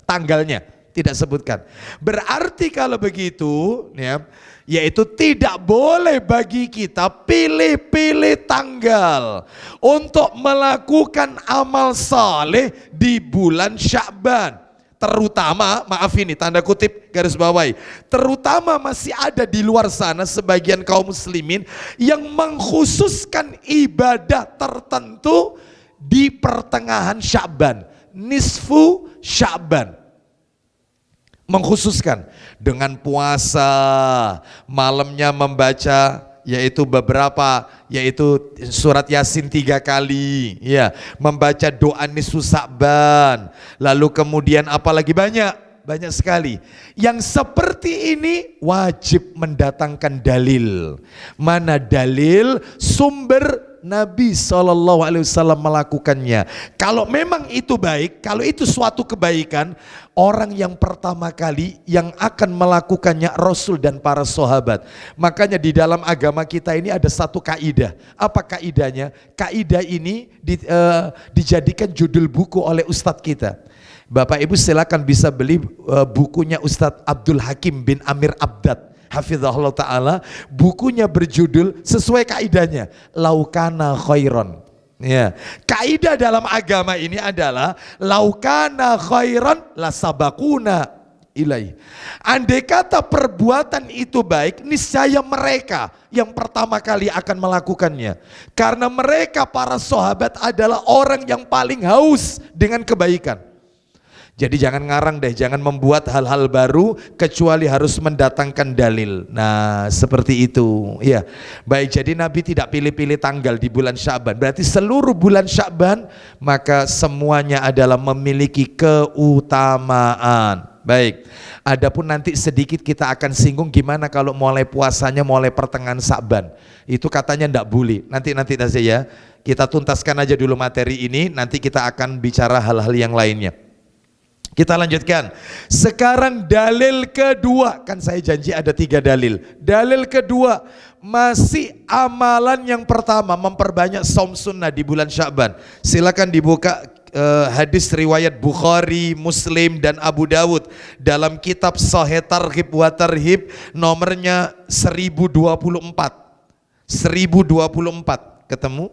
tanggalnya tidak sebutkan. Berarti kalau begitu ya, yaitu tidak boleh bagi kita pilih-pilih tanggal untuk melakukan amal saleh di bulan Sya'ban. Terutama, maaf ini tanda kutip garis bawahi, terutama masih ada di luar sana sebagian kaum muslimin yang mengkhususkan ibadah tertentu di pertengahan Sya'ban, nisfu Sya'ban. Mengkhususkan dengan puasa, malamnya membaca yaitu surat Yasin 3 kali, ya, membaca doa nisfu Sya'ban, lalu kemudian apalagi banyak sekali. Yang seperti ini wajib mendatangkan dalil. Mana dalil sumber Nabi SAW melakukannya. Kalau memang itu baik, kalau itu suatu kebaikan, orang yang pertama kali yang akan melakukannya Rasul dan para sahabat. Makanya di dalam agama kita ini ada satu kaidah. Apa kaidahnya? Kaidah ini dijadikan judul buku oleh ustadz kita. Bapak Ibu silakan bisa beli bukunya Ustadz Abdul Hakim bin Amir Abdad, hafizahullah ta'ala. Bukunya berjudul sesuai kaidahnya, Laukana khairon. Ya, kaidah dalam agama ini adalah laukana khairan lasabakuna ilaih. Andai kata perbuatan itu baik, niscaya mereka yang pertama kali akan melakukannya. Karena mereka para sahabat adalah orang yang paling haus dengan kebaikan. Jadi jangan ngarang deh, jangan membuat hal-hal baru kecuali harus mendatangkan dalil. Nah, seperti itu. Ya. Baik, jadi Nabi tidak pilih-pilih tanggal di bulan Sya'ban. Berarti seluruh bulan Sya'ban maka semuanya adalah memiliki keutamaan. Baik. Adapun nanti sedikit kita akan singgung gimana kalau mulai puasanya mulai pertengahan Sya'ban. Itu katanya ndak boleh. Nanti saja ya. Kita tuntaskan aja dulu materi ini, nanti kita akan bicara hal-hal yang lainnya. Kita lanjutkan. Sekarang dalil kedua, kan saya janji ada 3 dalil. Dalil kedua, masih amalan yang pertama memperbanyak saum sunnah di bulan Sya'ban. Silakan dibuka hadis riwayat Bukhari, Muslim dan Abu Dawud dalam kitab Sahih Targhib wa Tarhib nomornya 1024. 1024 ketemu?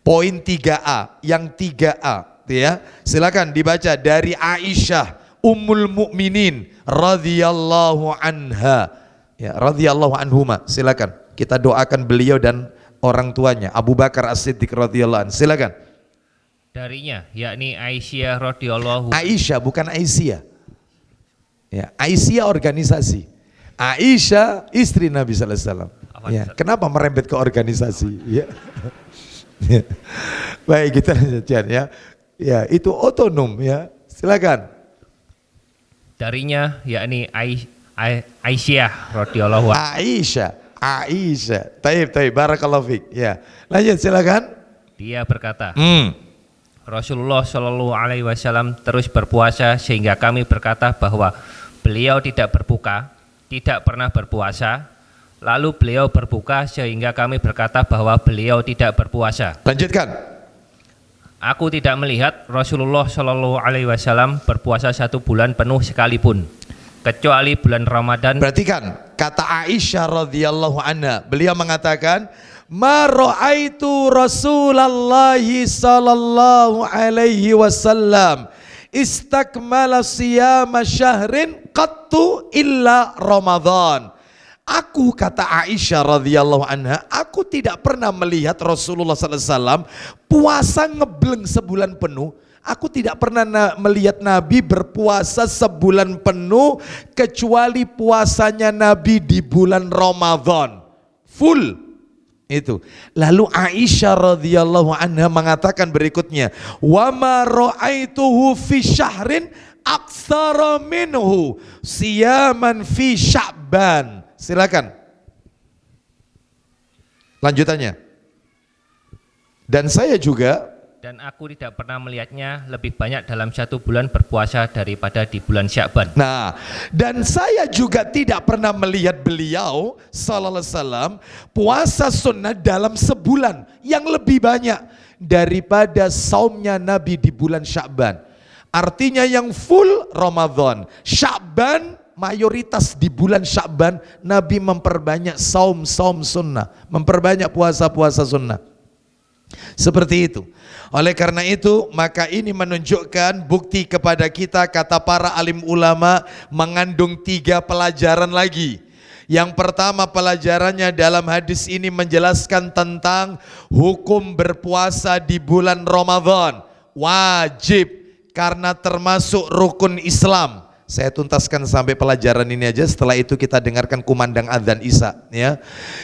Poin 3A, yang 3A. Ya, silakan dibaca dari Aisyah Ummul Mukminin radhiyallahu anha. Ya, radhiyallahu anhuma. Silakan. Kita doakan beliau dan orang tuanya Abu Bakar As-Siddiq radhiyallahu anhu. Silakan. Darinya, yakni Aisyah radhiyallahu. Aisyah bukan Aisyah. Ya, Aisyah organisasi. Aisyah istri Nabi sallallahu alaihi wasallam. Ya, kenapa merembet ke organisasi? Ya. Baik, kita lanjutkan ya. Ya, itu otonom ya. Silakan. Darinya yakni Aisyah radhiyallahu anha. Aisyah. Taib, barakallahu fiik. Ya. Lanjut silakan. Dia berkata, Rasulullah Shallallahu alaihi wasallam terus berpuasa sehingga kami berkata bahwa beliau tidak berbuka, tidak pernah berpuasa. Lalu beliau berbuka sehingga kami berkata bahwa beliau tidak berpuasa. Lanjutkan. Aku tidak melihat Rasulullah Shallallahu alaihi wasallam berpuasa 1 bulan penuh sekalipun, kecuali bulan Ramadan. Perhatikan kata Aisyah radhiyallahu anha. Beliau mengatakan, "Ma ra'aitu Rasulullah sallallahu alaihi wasallam istakmala siyama syahrin qattu illa Ramadan." Aku, kata Aisyah radhiyallahu anha, aku tidak pernah melihat Rasulullah SAW puasa ngebleng sebulan penuh. Aku tidak pernah melihat Nabi berpuasa sebulan penuh kecuali puasanya Nabi di bulan Ramadan. Full. Itu. Lalu Aisyah radhiyallahu anha mengatakan berikutnya, "Wa ma ra'aituhu fi syahrin aktsara minhu siyaman fi Sya'ban." Silakan. Lanjutannya. Dan saya juga, dan aku tidak pernah melihatnya lebih banyak dalam 1 bulan berpuasa daripada di bulan Sya'ban. Nah, dan saya juga tidak pernah melihat beliau sallallahu alaihi wasallam puasa sunnah dalam sebulan yang lebih banyak daripada saumnya Nabi di bulan Sya'ban. Artinya yang full Ramadan. Sya'ban mayoritas di bulan Sya'ban Nabi memperbanyak saum sunnah, memperbanyak puasa sunnah. Seperti itu. Oleh karena itu maka ini menunjukkan bukti kepada kita, kata para alim ulama, mengandung 3 pelajaran lagi. Yang pertama pelajarannya dalam hadis ini menjelaskan tentang hukum berpuasa di bulan Ramadan. Wajib karena termasuk rukun Islam. Saya tuntaskan sampai pelajaran ini aja, setelah itu kita dengarkan kumandang adzan Isya ya.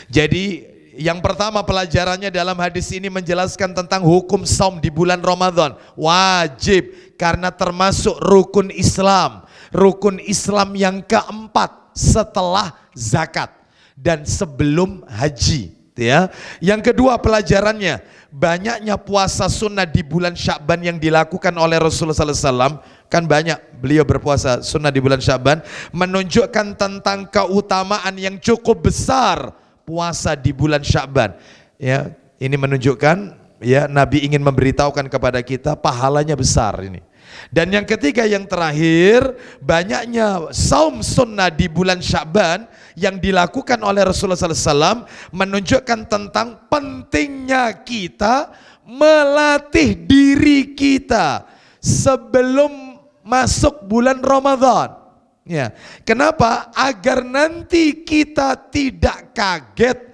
Jadi yang pertama pelajarannya dalam hadis ini menjelaskan tentang hukum saum di bulan Ramadan. Wajib karena termasuk rukun Islam. Rukun Islam yang keempat setelah zakat dan sebelum haji ya. Yang kedua pelajarannya, banyaknya puasa sunnah di bulan Sya'ban yang dilakukan oleh Rasulullah SAW. Kan banyak beliau berpuasa sunnah di bulan Sya'ban, menunjukkan tentang keutamaan yang cukup besar puasa di bulan Sya'ban. Ya, ini menunjukkan ya Nabi ingin memberitahukan kepada kita pahalanya besar ini. Dan yang ketiga yang terakhir, banyaknya saum sunnah di bulan Sya'ban yang dilakukan oleh Rasulullah SAW menunjukkan tentang pentingnya kita melatih diri kita sebelum masuk bulan Ramadan. Ya, kenapa? Agar nanti kita tidak kaget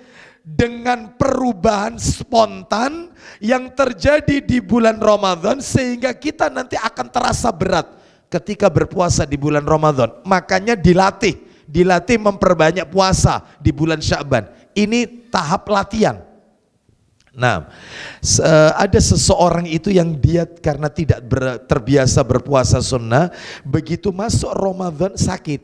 dengan perubahan spontan yang terjadi di bulan Ramadan, sehingga kita nanti akan terasa berat ketika berpuasa di bulan Ramadan. Makanya dilatih memperbanyak puasa di bulan Sya'ban. Ini tahap latihan. Nah, ada seseorang itu yang dia karena tidak terbiasa berpuasa sunnah, begitu masuk Ramadan sakit,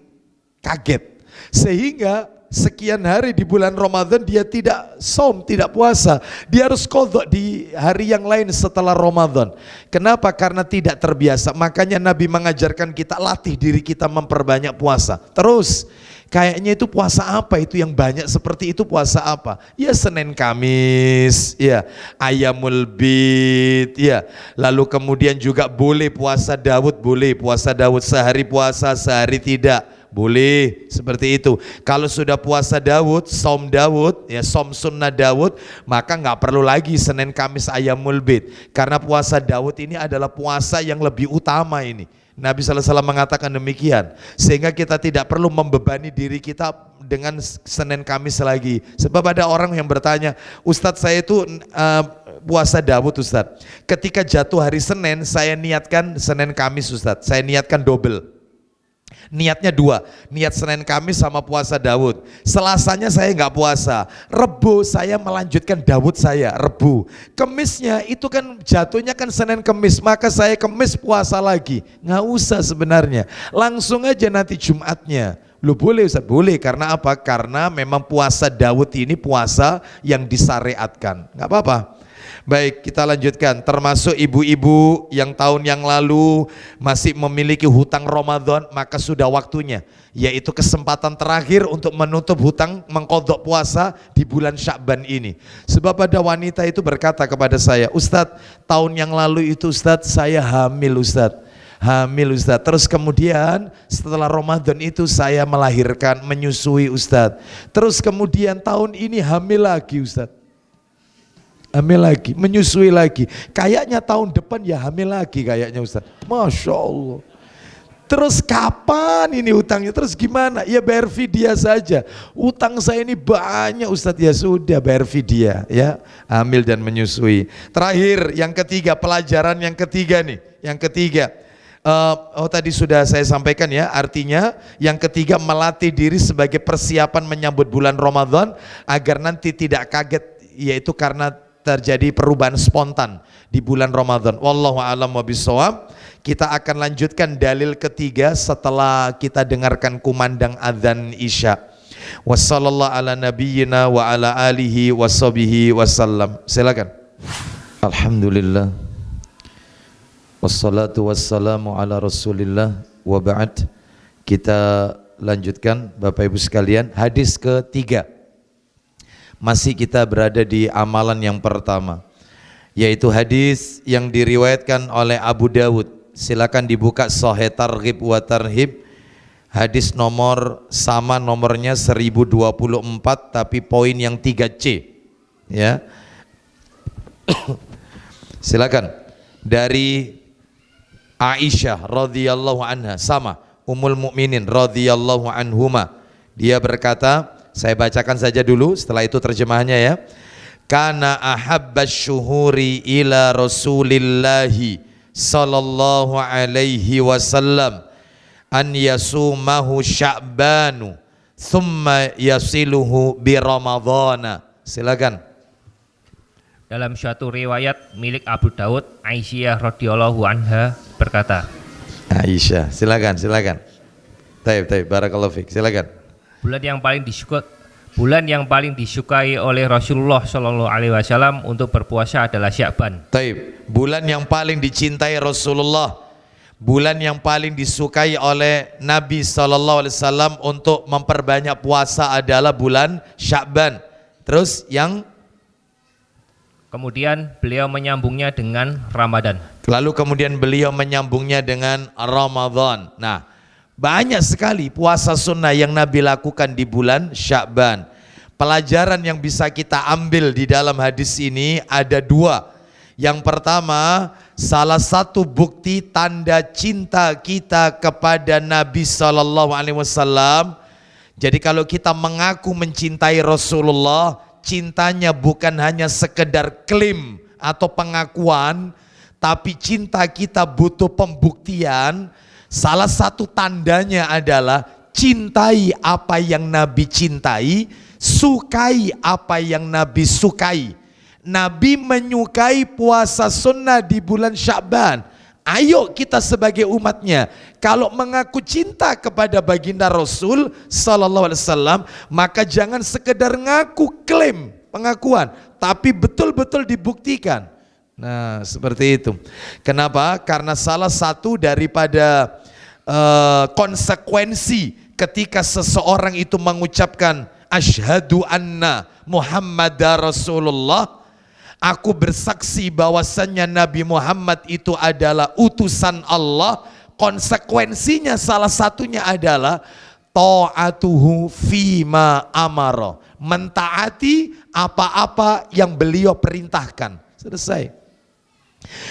kaget, sehingga sekian hari di bulan Ramadan dia tidak tidak puasa, dia harus qadha di hari yang lain setelah Ramadan. Kenapa? Karena tidak terbiasa. Makanya Nabi mengajarkan kita latih diri kita memperbanyak puasa. Terus kayaknya itu puasa apa itu yang banyak seperti itu, puasa apa? Ya Senin Kamis, ya Ayamul Bid, ya. Lalu kemudian juga boleh puasa Daud, boleh puasa Daud sehari puasa, sehari tidak. Boleh seperti itu. Kalau sudah puasa Daud, ya som sunnah Daud, maka nggak perlu lagi Senin Kamis Ayamul Bid. Karena puasa Daud ini adalah puasa yang lebih utama ini. Nabi SAW mengatakan demikian, sehingga kita tidak perlu membebani diri kita dengan Senin Kamis lagi. Sebab ada orang yang bertanya, Ustadz saya itu puasa Daud Ustadz, ketika jatuh hari Senin saya niatkan Senin Kamis Ustadz, saya niatkan double. Niatnya dua, niat Senin Kamis sama puasa Daud. Selasanya saya nggak puasa, Rebu saya melanjutkan Daud saya, Rebu. Kemisnya itu kan jatuhnya kan Senin Kemis, maka saya Kemis puasa lagi. Nggak usah sebenarnya, langsung aja nanti Jumatnya. Lu boleh Ustaz? Boleh, karena apa? Karena memang puasa Daud ini puasa yang disyariatkan, nggak apa-apa. Baik, kita lanjutkan. Termasuk ibu-ibu yang tahun yang lalu masih memiliki hutang Ramadan, maka sudah waktunya, yaitu kesempatan terakhir untuk menutup hutang, mengqadha puasa di bulan Sya'ban ini. Sebab ada wanita itu berkata kepada saya, Ustadz, tahun yang lalu itu Ustadz saya hamil Ustadz. Terus kemudian setelah Ramadan itu saya melahirkan, menyusui Ustadz. Terus kemudian tahun ini hamil lagi Ustadz. Hamil lagi, menyusui lagi. Kayaknya tahun depan ya hamil lagi kayaknya Ustaz. Masya Allah. Terus kapan ini utangnya? Terus gimana? Ya bayar fidyah saja. Utang saya ini banyak Ustaz. Ya sudah bayar fidyah ya. Hamil dan menyusui. Terakhir yang ketiga, pelajaran yang ketiga nih. Yang ketiga. Tadi sudah saya sampaikan ya, artinya yang ketiga melatih diri sebagai persiapan menyambut bulan Ramadan agar nanti tidak kaget, yaitu karena terjadi perubahan spontan di bulan Ramadan. Wallahu a'lam wabishawab. Kita akan lanjutkan dalil ketiga setelah kita dengarkan kumandang adzan Isya. Wassallallahu ala nabiyyina wa ala alihi washabihi wasallam. Silakan. Alhamdulillah. Wassalatu wassalamu ala Rasulillah wa ba'd. Kita lanjutkan Bapak Ibu sekalian, hadis ketiga. Masih kita berada di amalan yang pertama, yaitu hadis yang diriwayatkan oleh Abu Dawud. Silakan dibuka Sahih Targhib wa Tarhib, hadis nomornya 1024 tapi poin yang 3C ya. Silakan. Dari Aisyah radhiyallahu anha, sama Ummul Mukminin radhiyallahu anhuma, dia berkata, saya bacakan saja dulu, setelah itu terjemahannya ya. Kana ahabbas syuhuri ila Rasulillahi sallallahu alaihi wasallam an yasumahu Sya'banu thumma yasiluhu bi Ramadhana. Silakan. Dalam suatu riwayat milik Abu Daud, Aisyah radhiyallahu anha berkata. Aisyah, silakan. Taib, barakallahu fiik. Silakan. Bulan yang paling disukai oleh Rasulullah Shallallahu Alaihi Wasallam untuk berpuasa adalah Sya'ban. Taib. Bulan yang paling dicintai Rasulullah, bulan yang paling disukai oleh Nabi Shallallahu Alaihi Wasallam untuk memperbanyak puasa adalah bulan Sya'ban. Terus yang kemudian beliau menyambungnya dengan Ramadan. Lalu kemudian beliau menyambungnya dengan Ramadan. Nah, banyak sekali puasa sunnah yang Nabi lakukan di bulan Sya'ban. Pelajaran yang bisa kita ambil di dalam hadis ini ada dua. Yang pertama, salah satu bukti tanda cinta kita kepada Nabi Sallallahu Alaihi Wasallam. Jadi kalau kita mengaku mencintai Rasulullah, cintanya bukan hanya sekedar klaim atau pengakuan, tapi cinta kita butuh pembuktian. Salah satu tandanya adalah cintai apa yang Nabi cintai, sukai apa yang Nabi sukai. Nabi menyukai puasa sunnah di bulan Sya'ban. Ayo kita sebagai umatnya, kalau mengaku cinta kepada baginda Rasul Sallallahu Alaihi Wasallam, maka jangan sekedar ngaku, klaim, pengakuan, tapi betul-betul dibuktikan. Nah, seperti itu. Kenapa? Karena salah satu daripada konsekuensi ketika seseorang itu mengucapkan asyhadu anna Muhammadar Rasulullah, aku bersaksi bahwasannya Nabi Muhammad itu adalah utusan Allah. Konsekuensinya salah satunya adalah ta'atuhu fima amara, mentaati apa-apa yang beliau perintahkan. Selesai.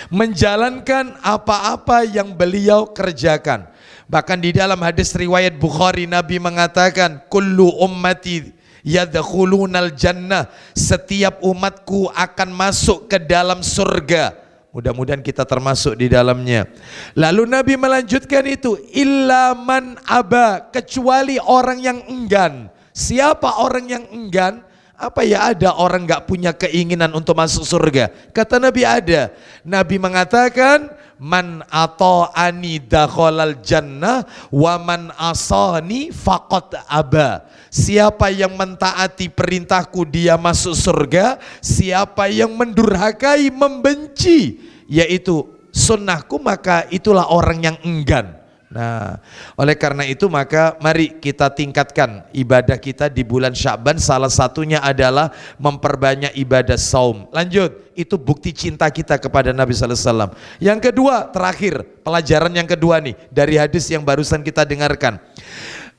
Menjalankan apa-apa yang beliau kerjakan. Bahkan di dalam hadis riwayat Bukhari, Nabi mengatakan kullu ummati yadkhulunal jannah, setiap umatku akan masuk ke dalam surga. Mudah-mudahan kita termasuk di dalamnya. Lalu Nabi melanjutkan itu, illa man aba, kecuali orang yang enggan. Siapa orang yang enggan? Apa ya, ada orang gak punya keinginan untuk masuk surga? Kata Nabi ada. Nabi mengatakan man ata'ani dakhalal jannah wa man asani faqad aba. Siapa yang mentaati perintahku dia masuk surga, siapa yang mendurhakai, membenci yaitu sunnahku, maka itulah orang yang enggan. Nah, oleh karena itu maka mari kita tingkatkan ibadah kita di bulan Sya'ban. Salah satunya adalah memperbanyak ibadah saum. Lanjut, itu bukti cinta kita kepada Nabi Sallallahu Alaihi Wasallam. Yang kedua, terakhir, pelajaran yang kedua nih dari hadis yang barusan kita dengarkan.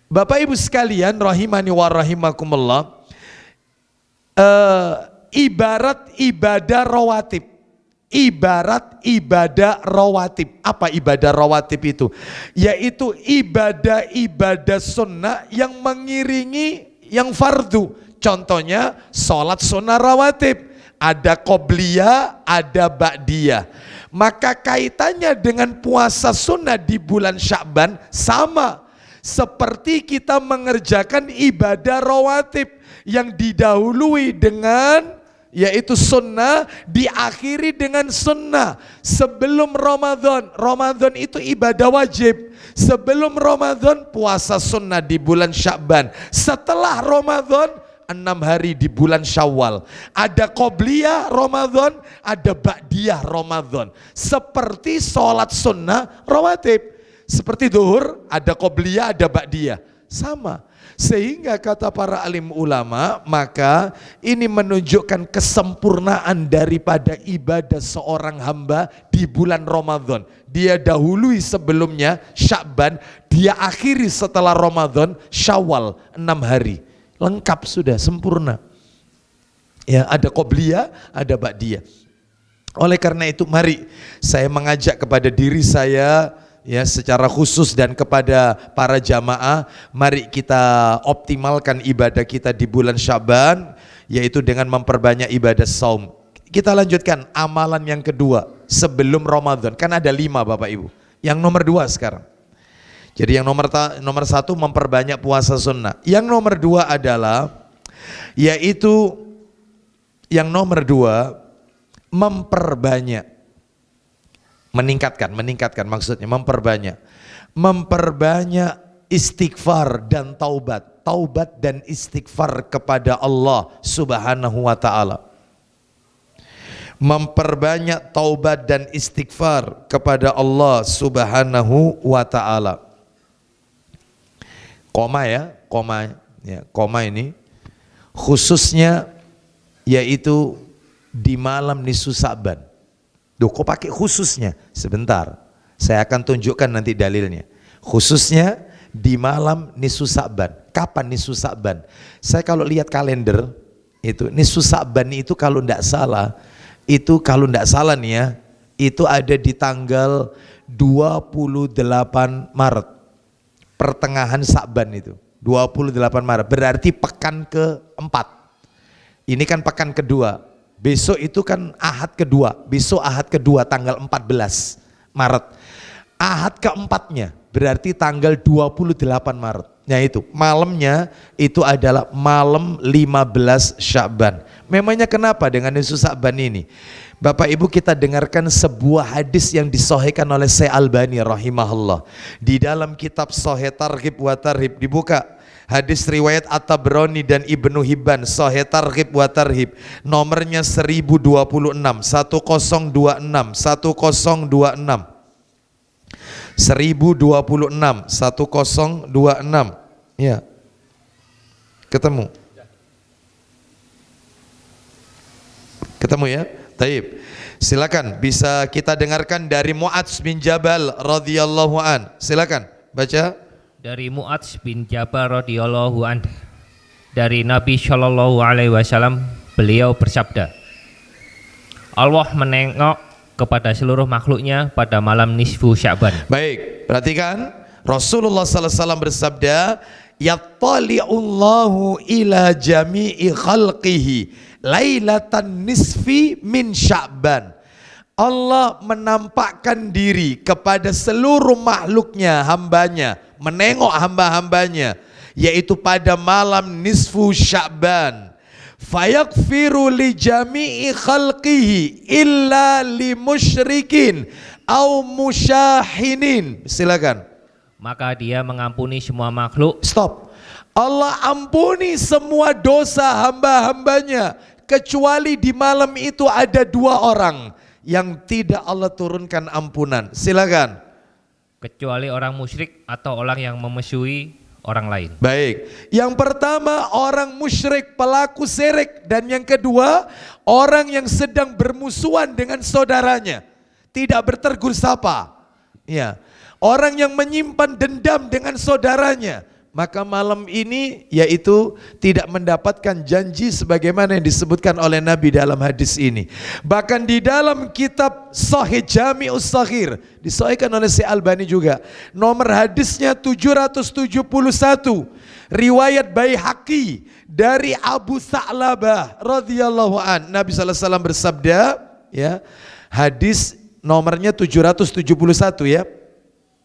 Bapak Ibu sekalian rahimani wa rahimakumullah, ibarat ibadah rawatib. Ibarat ibadah rawatib. Apa ibadah rawatib itu? Yaitu ibadah-ibadah sunnah yang mengiringi yang fardu. Contohnya sholat sunnah rawatib. Ada qobliyah, ada ba'diyah. Maka kaitannya dengan puasa sunnah di bulan Sya'ban sama. Seperti kita mengerjakan ibadah rawatib yang didahului dengan yaitu sunnah, diakhiri dengan sunnah. Sebelum Ramadan, Ramadan itu ibadah wajib. Sebelum Ramadan puasa sunnah di bulan Sya'ban. Setelah Ramadan 6 hari di bulan Syawal. Ada qobliyah Ramadan, ada ba'diyah Ramadan. Seperti sholat sunnah rawatib. Seperti duhur, ada qobliyah, ada ba'diyah. Sama. Sehingga kata para alim ulama, maka ini menunjukkan kesempurnaan daripada ibadah seorang hamba di bulan Ramadan. Dia dahului sebelumnya Sya'ban, dia akhiri setelah Ramadan Syawal 6 hari. Lengkap sudah, sempurna. Ya, ada qobliyah, ada ba'diyah. Oleh karena itu mari saya mengajak kepada diri saya ya secara khusus dan kepada para jamaah, mari kita optimalkan ibadah kita di bulan Sya'ban, yaitu dengan memperbanyak ibadah saum. Kita lanjutkan amalan yang kedua sebelum Ramadan. Kan ada 5 Bapak Ibu. Yang nomor 2 sekarang. Jadi yang nomor 1 memperbanyak puasa sunnah. Yang nomor 2 adalah yaitu yang nomor 2 memperbanyak. Meningkatkan maksudnya memperbanyak istighfar dan taubat dan istighfar kepada Allah Subhanahu wa taala. Memperbanyak taubat dan istighfar kepada Allah Subhanahu wa taala. Koma ini khususnya yaitu di malam nisfu Sa'ban. Duh, kok pakai khususnya? Sebentar, saya akan tunjukkan nanti dalilnya. Khususnya di malam nisfu Sa'ban. Kapan nisfu Sa'ban? Saya kalau lihat kalender itu nisfu Sa'ban itu kalau tidak salah Itu kalau tidak salah nih ya, itu ada di tanggal 28 Maret, pertengahan Sa'ban itu, 28 Maret, berarti pekan keempat. Ini kan pekan kedua, besok itu kan Ahad kedua, besok Ahad kedua tanggal 14 Maret. Ahad keempatnya berarti tanggal 28 Maret. Nah itu, malamnya itu adalah malam 15 Sya'ban. Memangnya kenapa dengan nisfu Sya'ban ini? Bapak Ibu, kita dengarkan sebuah hadis yang disahihkan oleh Syekh Albani rahimahullah. Di dalam kitab Sahih Targhib wa Tarhib, dibuka hadis riwayat At-Tabrani dan Ibnu Hibban, Sahih Targhib wa Tarhib, nomornya 1026, 1026, 1026. 1026, 1026. Ya. Ketemu. Ketemu ya? Taib. Silakan bisa kita dengarkan dari Mu'adz bin Jabal radhiyallahu an. Silakan baca. Dari Mu'adz bin Jabal radhiyallahu an, dari Nabi Shallallahu alaihi wasallam, beliau bersabda, Allah menengok kepada seluruh makhluknya pada malam nisfu Sya'ban. Baik, perhatikan Rasulullah sallallahu alaihi wasallam bersabda, yattali'ullahu ila jami'i khalqihi lailatan nisfi min Sya'ban. Allah menampakkan diri kepada seluruh makhluknya, hambanya, menengok hamba-hambanya, yaitu pada malam nisfu Sya'ban. Fayakfiru li jami'i khalqihi illa li musyrikin au musyahinin. Silakan. Maka dia mengampuni semua makhluk. Stop. Allah ampuni semua dosa hamba-hambanya, kecuali di malam itu ada dua orang yang tidak Allah turunkan ampunan. Silakan. Kecuali orang musyrik atau orang yang memusuhi orang lain. Baik, yang pertama orang musyrik, pelaku syirik, dan yang kedua orang yang sedang bermusuhan dengan saudaranya, tidak bertegur sapa. Ya, orang yang menyimpan dendam dengan saudaranya, maka malam ini yaitu tidak mendapatkan janji sebagaimana yang disebutkan oleh Nabi dalam hadis ini. Bahkan di dalam kitab Sahih Jami'us Shaghir disahihkan oleh Syekh Albani juga, nomor hadisnya 771, riwayat Baihaqi dari Abu Sa'labah radhiyallahu an, Nabi sallallahu alaihi wasallam bersabda, ya, hadis nomornya 771 ya.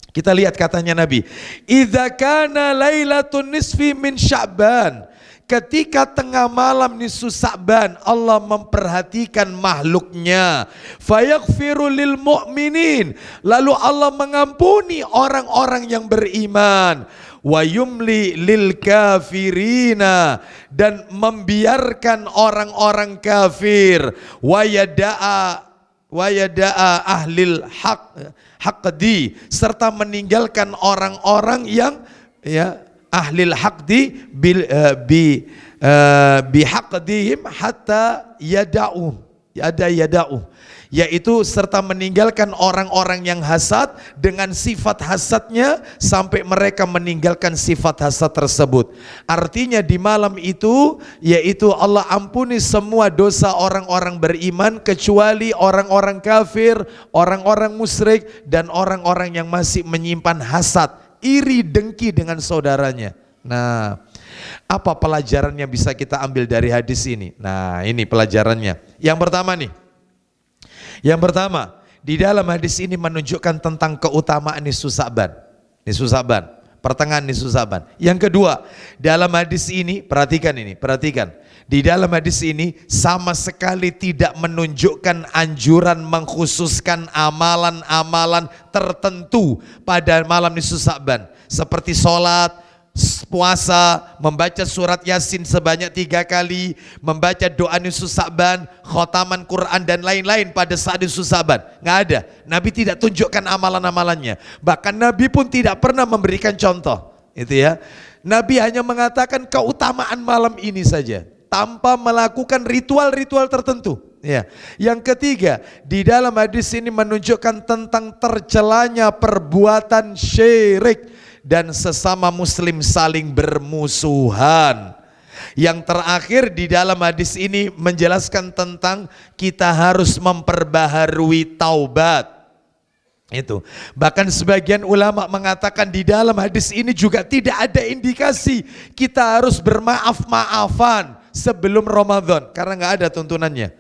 Kita lihat katanya Nabi, idza kana lailatun nisfi min Sya'ban, ketika tengah malam nisfu Sya'ban, Allah memperhatikan makhluknya, fayaghfiru lil mu'minin, lalu Allah mengampuni orang-orang yang beriman, wa yumli lil kafirina, dan membiarkan orang-orang kafir, wa yada'a ahlil haqdi, serta meninggalkan orang-orang yang ya ahlil haqdi bihaqdihim hatta yada'u, yaitu serta meninggalkan orang-orang yang hasad dengan sifat hasadnya sampai mereka meninggalkan sifat hasad tersebut. Artinya di malam itu yaitu Allah ampuni semua dosa orang-orang beriman kecuali orang-orang kafir, orang-orang musyrik, dan orang-orang yang masih menyimpan hasad, iri, dengki dengan saudaranya. Nah, apa pelajaran yang bisa kita ambil dari hadis ini? Nah, ini pelajarannya. Yang pertama nih, di dalam hadis ini menunjukkan tentang keutamaan nisfu Sya'ban, pertengahan nisfu Sya'ban. Yang kedua, dalam hadis ini, perhatikan, di dalam hadis ini sama sekali tidak menunjukkan anjuran mengkhususkan amalan-amalan tertentu pada malam nisfu Sya'ban, seperti sholat, puasa, membaca surat Yasin sebanyak 3 kali, membaca doa nisfu Sya'ban, khotaman Quran dan lain-lain pada saat nisfu Sya'ban. Nggak ada. Nabi tidak tunjukkan amalan-amalannya. Bahkan Nabi pun tidak pernah memberikan contoh. Itu ya. Nabi hanya mengatakan keutamaan malam ini saja, tanpa melakukan ritual-ritual tertentu. Ya. Yang ketiga, di dalam hadis ini menunjukkan tentang tercelanya perbuatan syirik dan sesama muslim saling bermusuhan. Yang terakhir di dalam hadis ini menjelaskan tentang kita harus memperbaharui taubat. Itu. Bahkan sebagian ulama mengatakan di dalam hadis ini juga tidak ada indikasi kita harus bermaaf-maafan sebelum Ramadan, karena nggak ada tuntunannya.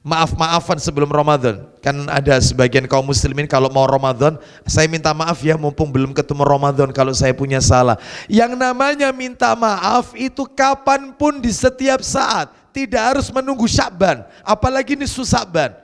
Maaf-maafan sebelum Ramadan. Kan ada sebagian kaum muslimin kalau mau Ramadan, saya minta maaf ya mumpung belum ketemu Ramadan kalau saya punya salah. Yang namanya minta maaf itu kapanpun di setiap saat, tidak harus menunggu Sya'ban, apalagi nisfu Sya'ban.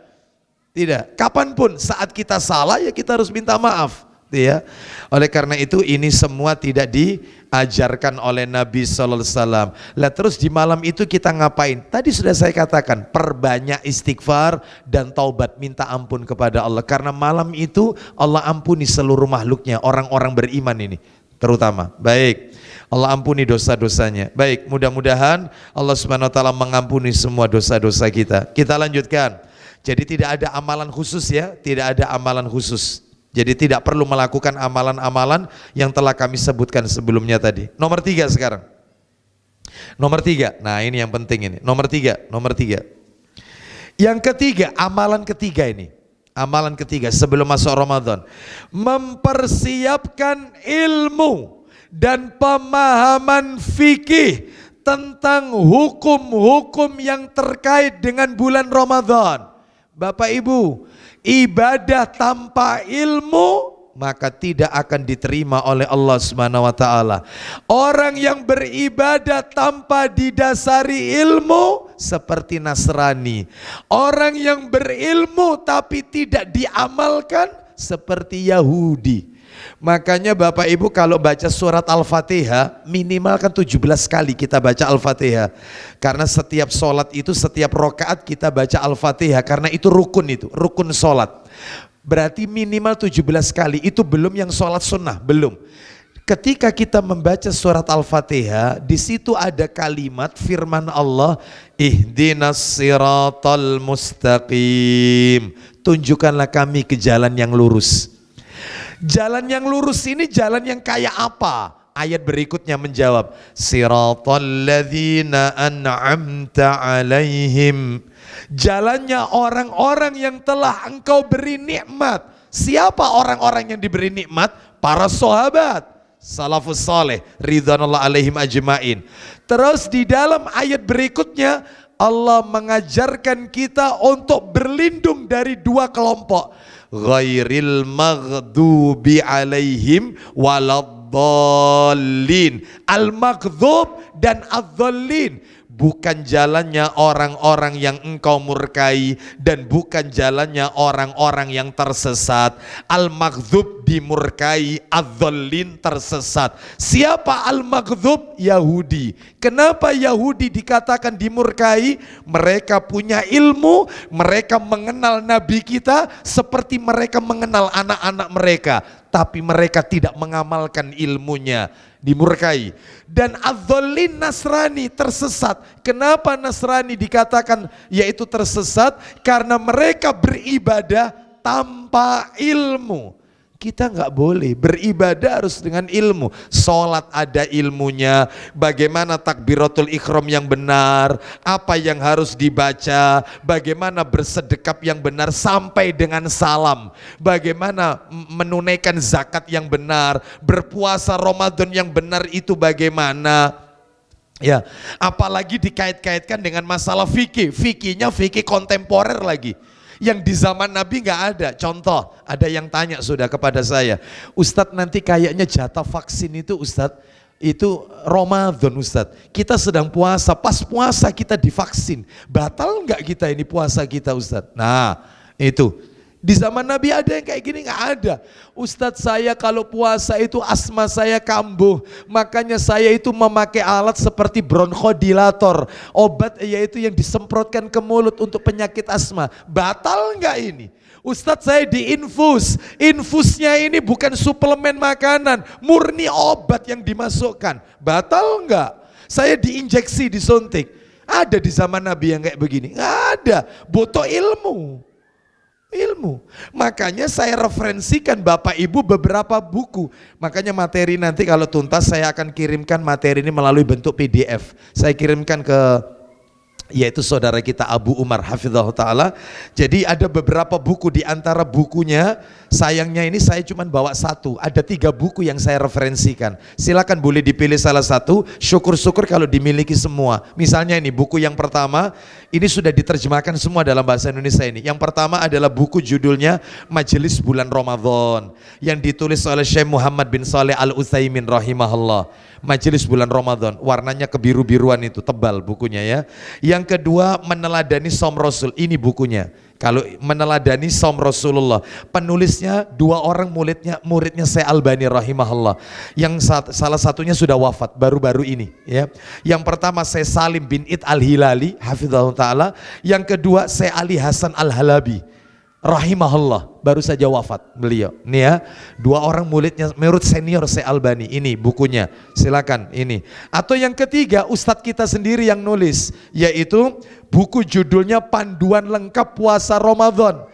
Tidak, kapanpun saat kita salah ya kita harus minta maaf, ya. Oleh karena itu ini semua tidak diajarkan oleh Nabi Sallallahu Alaihi Wasallam. Lah terus di malam itu kita ngapain? Tadi sudah saya katakan, perbanyak istighfar dan taubat, minta ampun kepada Allah. Karena malam itu Allah ampuni seluruh makhluknya, orang-orang beriman ini terutama. Baik, Allah ampuni dosa-dosanya. Baik, mudah-mudahan Allah Subhanahu Wa Taala mengampuni semua dosa-dosa kita. Kita lanjutkan. Jadi tidak ada amalan khusus ya, tidak ada amalan khusus. Jadi tidak perlu melakukan amalan-amalan yang telah kami sebutkan sebelumnya tadi. Nomor 3 sekarang. Nomor 3, nah ini yang penting ini. Nomor 3. Yang ketiga, amalan ketiga ini. Amalan ketiga sebelum masuk Ramadan. Mempersiapkan ilmu dan pemahaman fikih tentang hukum-hukum yang terkait dengan bulan Ramadan. Bapak Ibu, ibadah tanpa ilmu maka tidak akan diterima oleh Allah Subhanahu wa taala. Orang yang beribadah tanpa didasari ilmu seperti Nasrani. Orang yang berilmu tapi tidak diamalkan seperti Yahudi. Makanya Bapak Ibu kalau baca surat Al-Fatihah minimal kan 17 kali kita baca Al-Fatihah. Karena setiap sholat itu, setiap rokaat kita baca Al-Fatihah. Karena itu rukun sholat. Berarti minimal 17 kali, itu belum yang sholat sunnah, belum. Ketika kita membaca surat Al-Fatihah, di situ ada kalimat firman Allah, ihdinas siratal mustaqim. Tunjukkanlah kami ke jalan yang lurus. Jalan yang lurus ini jalan yang kayak apa? Ayat berikutnya menjawab, siratal ladzina an'amta alaihim. Jalannya orang-orang yang telah engkau beri nikmat. Siapa orang-orang yang diberi nikmat? Para sahabat, salafus saleh, ridwanullah alaihim ajmain. Terus di dalam ayat berikutnya Allah mengajarkan kita untuk berlindung dari dua kelompok. Ghairil maghdubi alaihim waladdallin. Al-maghdub dan adh-dhallin. Bukan jalannya orang-orang yang engkau murkai dan bukan jalannya orang-orang yang tersesat. Al-maghdub dimurkai, adh-dhallin tersesat. Siapa al-maghdub? Yahudi. Kenapa Yahudi dikatakan dimurkai? Mereka punya ilmu, mereka mengenal Nabi kita seperti mereka mengenal anak-anak mereka, tapi mereka tidak mengamalkan ilmunya, dimurkai. Dan adh-dhallin Nasrani, tersesat. Kenapa Nasrani dikatakan yaitu tersesat? Karena mereka beribadah tanpa ilmu. Kita nggak boleh beribadah, harus dengan ilmu. Sholat ada ilmunya, bagaimana takbiratul ikhram yang benar, apa yang harus dibaca, bagaimana bersedekap yang benar sampai dengan salam, bagaimana menunaikan zakat yang benar, berpuasa Ramadan yang benar itu bagaimana. Ya, apalagi dikait-kaitkan dengan masalah fikih. Fikihnya fikih kontemporer lagi. Yang di zaman Nabi nggak ada. Contoh, ada yang tanya sudah kepada saya, Ustadz nanti kayaknya jatah vaksin itu Ustadz, itu Ramadan Ustadz. Kita sedang puasa, pas puasa kita divaksin. Batal nggak kita ini puasa kita Ustadz? Nah itu. Di zaman Nabi ada yang kayak gini? Nggak ada. Ustadz, saya kalau puasa itu asma saya kambuh, makanya saya itu memakai alat seperti bronchodilator, obat yaitu yang disemprotkan ke mulut untuk penyakit asma. Batal nggak ini? Ustadz, saya diinfus, infusnya ini bukan suplemen makanan, murni obat yang dimasukkan. Batal nggak? Saya diinjeksi, disuntik. Ada di zaman Nabi yang kayak begini? Nggak ada. Butuh ilmu. Ilmu. Makanya saya referensikan Bapak Ibu beberapa buku. Makanya materi nanti kalau tuntas saya akan kirimkan materi ini melalui bentuk PDF. Saya kirimkan ke yaitu saudara kita Abu Umar hafizahullah ta'ala. Jadi ada beberapa buku, di antara bukunya sayangnya ini saya cuma bawa satu, ada 3 buku yang saya referensikan. Silakan boleh dipilih salah satu, syukur-syukur kalau dimiliki semua. Misalnya ini buku yang pertama, ini sudah diterjemahkan semua dalam bahasa Indonesia ini. Yang pertama adalah buku judulnya Majelis Bulan Ramadan, yang ditulis oleh Syekh Muhammad bin Shalih Al-Utsaimin rahimahullah. Majelis Bulan Ramadan, warnanya kebiru-biruan itu, tebal bukunya ya. Yang kedua, Meneladani Shaum Rasul, ini bukunya. Kalau Meneladani Shaum Rasulullah, penulisnya 2 orang muridnya Syekh Albani rahimahullah. Yang salah satunya sudah wafat baru-baru ini ya. Yang pertama Syekh Salim bin Id Al-Hilali hafizahullah ta'ala. Yang kedua Syekh Ali Hasan Al-Halabi rahimahullah, baru saja wafat beliau. Nih ya, 2 orang murid senior Syekh Albani, ini bukunya. Silakan ini. Atau yang ketiga, ustadz kita sendiri yang nulis, yaitu buku judulnya Panduan Lengkap Puasa Ramadan.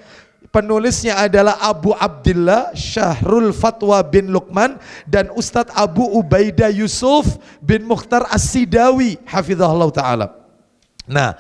Penulisnya adalah Abu Abdillah Syahrul Fatwa bin Luqman dan Ustadz Abu Ubaidah Yusuf bin Mukhtar As-Sidawi hafizahullah ta'ala. Nah,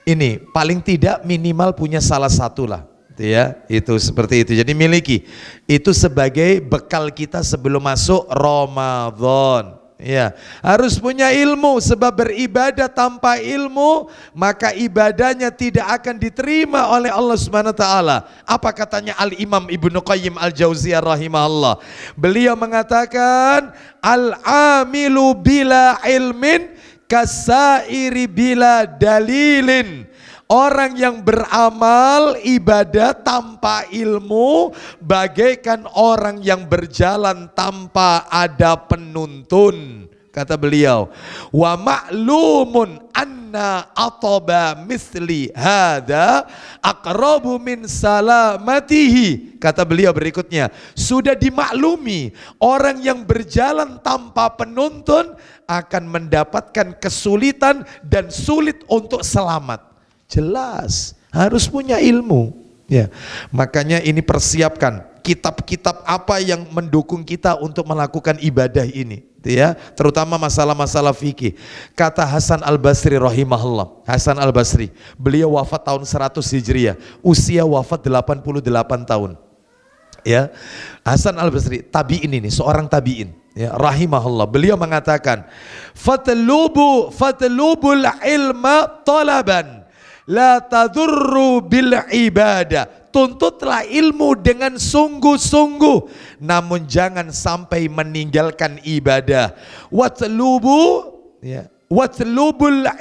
ini paling tidak minimal punya salah satu lah. Ya, itu seperti itu. Jadi miliki itu sebagai bekal kita sebelum masuk Ramadan. Ya, harus punya ilmu, sebab beribadah tanpa ilmu maka ibadahnya tidak akan diterima oleh Allah Subhanahu wa taala. Apa katanya Al-Imam Ibnu Qayyim Al-Jauziyah rahimahullah? Beliau mengatakan, al-amilu bila ilmin kasairi bila dalilin. Orang yang beramal ibadah tanpa ilmu bagaikan orang yang berjalan tanpa ada penuntun. Kata beliau, wa ma'lumun anna ataba misli hada aqrabu min salamatihi. Kata beliau berikutnya, sudah dimaklumi orang yang berjalan tanpa penuntun akan mendapatkan kesulitan dan sulit untuk selamat. Jelas harus punya ilmu ya. Makanya ini persiapkan kitab-kitab apa yang mendukung kita untuk melakukan ibadah ini ya, terutama masalah-masalah fikih. Kata Hasan Al-Basri rahimahullah, Hasan Al-Basri, beliau wafat tahun 100 Hijriah, usia wafat 88 tahun ya. Hasan Al-Basri tabi'in, ini seorang tabi'in ya, rahimahullah. Beliau mengatakan, fatlubul ilma talaban la tadurru bil ibadah. Tuntutlah ilmu dengan sungguh-sungguh, namun jangan sampai meninggalkan ibadah. Watlubul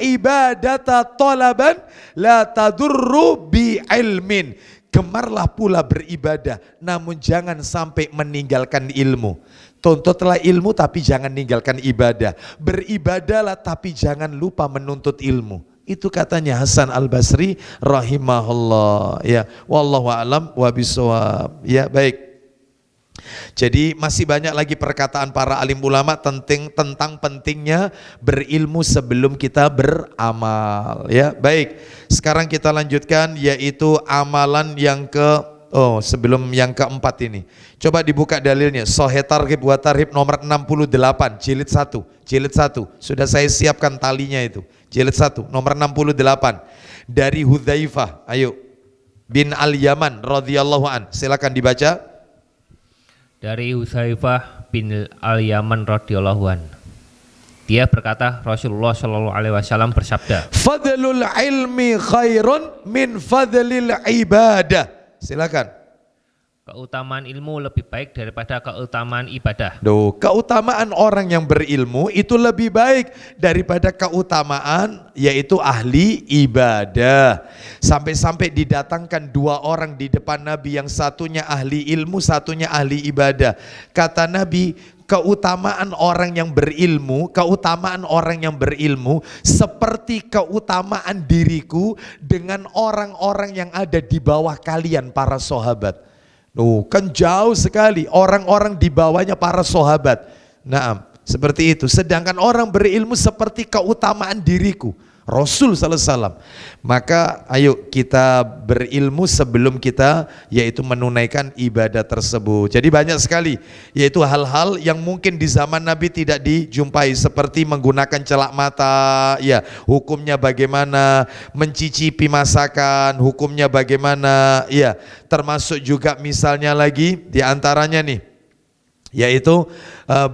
ibadata talaban la tadurru bi ilmin. Gemarlah pula beribadah, namun jangan sampai meninggalkan ilmu. Tuntutlah ilmu tapi jangan ninggalkan ibadah. Beribadahlah tapi jangan lupa menuntut ilmu. Itu katanya Hasan Al-Basri rahimahullah ya. Wallahu a'lam wa bishawab. Ya, baik. Jadi masih banyak lagi perkataan para alim ulama tentang pentingnya berilmu sebelum kita beramal ya. Baik. Sekarang kita lanjutkan, yaitu amalan yang sebelum yang keempat ini. Coba dibuka dalilnya, Sahih Targhib wa Tarhib nomor 68 jilid 1. Sudah saya siapkan talinya itu. Jilid 1 nomor 68 dari Hudzaifah, ayo, bin Al-Yaman radhiyallahu an. Silakan dibaca. Dari Hudzaifah bin Al-Yaman radhiyallahu an. Dia berkata, Rasulullah Shallallahu alaihi wasallam bersabda, Fadlul ilmi khairun min fadlil ibadah. Silakan. Keutamaan ilmu lebih baik daripada keutamaan ibadah. Keutamaan orang yang berilmu itu lebih baik daripada keutamaan yaitu ahli ibadah. Sampai-sampai didatangkan 2 orang di depan Nabi, yang satunya ahli ilmu, satunya ahli ibadah. Kata Nabi, keutamaan orang yang berilmu seperti keutamaan diriku dengan orang-orang yang ada di bawah kalian para sahabat. Kan jauh sekali, orang-orang di bawahnya para sahabat. Nah, seperti itu. Sedangkan orang berilmu seperti keutamaan diriku. Rasul sallallahu alaihi wasallam. Maka ayo kita berilmu sebelum kita yaitu menunaikan ibadah tersebut. Jadi banyak sekali yaitu hal-hal yang mungkin di zaman Nabi tidak dijumpai, seperti menggunakan celak mata, ya, hukumnya bagaimana, mencicipi masakan, hukumnya bagaimana, ya, termasuk juga misalnya lagi di antaranya nih yaitu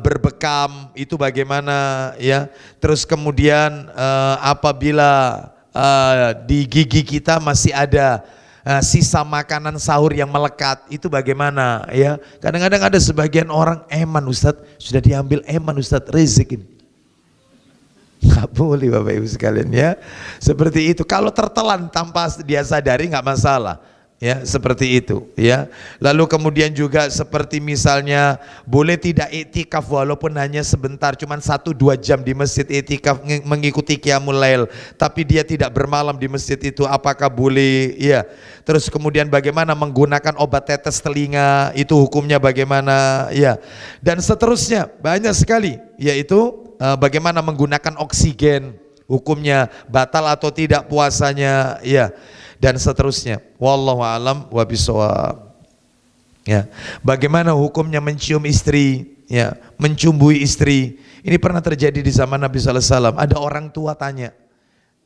berbekam itu bagaimana, ya. Terus kemudian apabila di gigi kita masih ada sisa makanan sahur yang melekat, itu bagaimana, ya. Kadang-kadang ada sebagian orang, Ustadz, sudah diambil Ustadz, rezeki. Nggak boleh Bapak Ibu sekalian, ya. Seperti itu. Kalau tertelan tanpa dia sadari nggak masalah. Ya, seperti itu, ya. Lalu kemudian juga seperti misalnya boleh tidak iktikaf walaupun hanya sebentar, cuman 1-2 jam di masjid iktikaf mengikuti qiyamul lail, tapi dia tidak bermalam di masjid itu, apakah boleh? Ya. Terus kemudian bagaimana menggunakan obat tetes telinga, itu hukumnya bagaimana? Ya. Dan seterusnya banyak sekali, yaitu bagaimana menggunakan oksigen, hukumnya batal atau tidak puasanya, ya. Dan seterusnya. Wallahu a'lam wa bishawab. Ya. Bagaimana hukumnya mencium istri, ya, mencumbui istri. Ini pernah terjadi di zaman Nabi sallallahu alaihi wasallam. Ada orang tua tanya.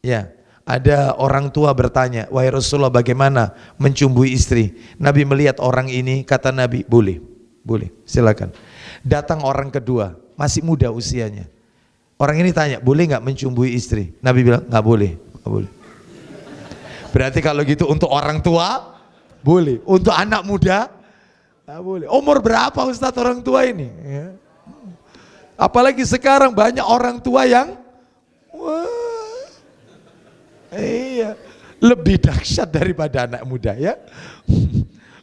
Ya, ada orang tua bertanya, "Wahai Rasulullah, bagaimana mencumbui istri?" Nabi melihat orang ini, kata Nabi, "Boleh. Boleh, silakan." Datang orang kedua, masih muda usianya. Orang ini tanya, "Boleh enggak mencumbui istri?" Nabi bilang, "Enggak boleh, enggak boleh." Berarti kalau gitu untuk orang tua boleh, untuk anak muda nggak boleh. Umur berapa Ustadz orang tua ini? Ya. Apalagi sekarang banyak orang tua yang iya, lebih dahsyat daripada anak muda, ya.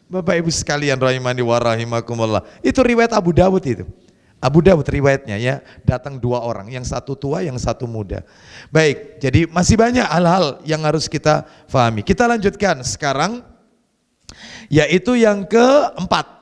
Bapak Ibu sekalian rahimani wa rahimakumullah. Itu riwayat Abu Dawud itu. Abu Dawud riwayatnya, ya, datang 2 orang, yang satu tua, yang satu muda. Baik, jadi masih banyak hal-hal yang harus kita pahami. Kita lanjutkan sekarang, yaitu yang keempat.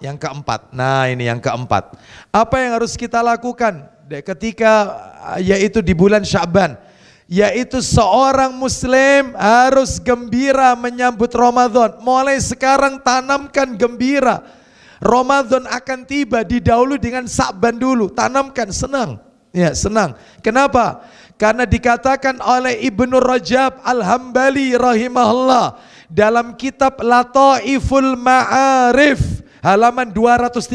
Nah, ini yang keempat. Apa yang harus kita lakukan ketika yaitu di bulan Sya'ban? Yaitu seorang muslim harus gembira menyambut Ramadan. Mulai sekarang tanamkan gembira. Ramadan akan tiba, didahului dengan Sa'ban dulu, tanamkan, senang. Ya, senang. Kenapa? Karena dikatakan oleh Ibnu Rajab Al-Hambali rahimahullah dalam kitab Lataiful Ma'arif halaman 232.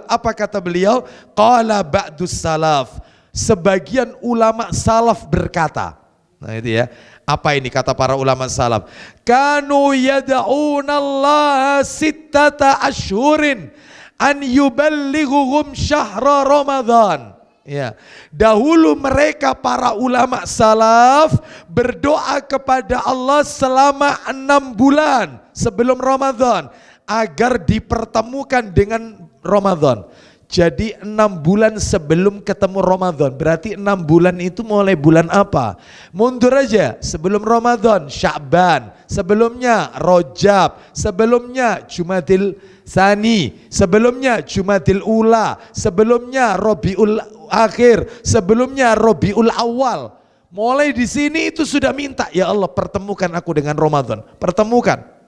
Apa kata beliau? Qala ba'dus salaf. Sebagian ulama salaf berkata. Nah, itu ya. Apa ini kata para ulama salaf? Kanu yad'unallaha sittata ashhurin an yuballighuhum syahra Ramadan. Ya, dahulu mereka para ulama salaf berdoa kepada Allah selama 6 bulan sebelum Ramadan agar dipertemukan dengan Ramadan. Jadi 6 bulan sebelum ketemu Ramadan. Berarti 6 bulan itu mulai bulan apa? Mundur aja, sebelum Ramadan Sya'ban, sebelumnya Rajab, sebelumnya Jumadil Tsani, sebelumnya Jumadil Ula, sebelumnya Rabiul Akhir, sebelumnya Rabiul Awal. Mulai di sini itu sudah minta, ya Allah pertemukan aku dengan Ramadan, pertemukan.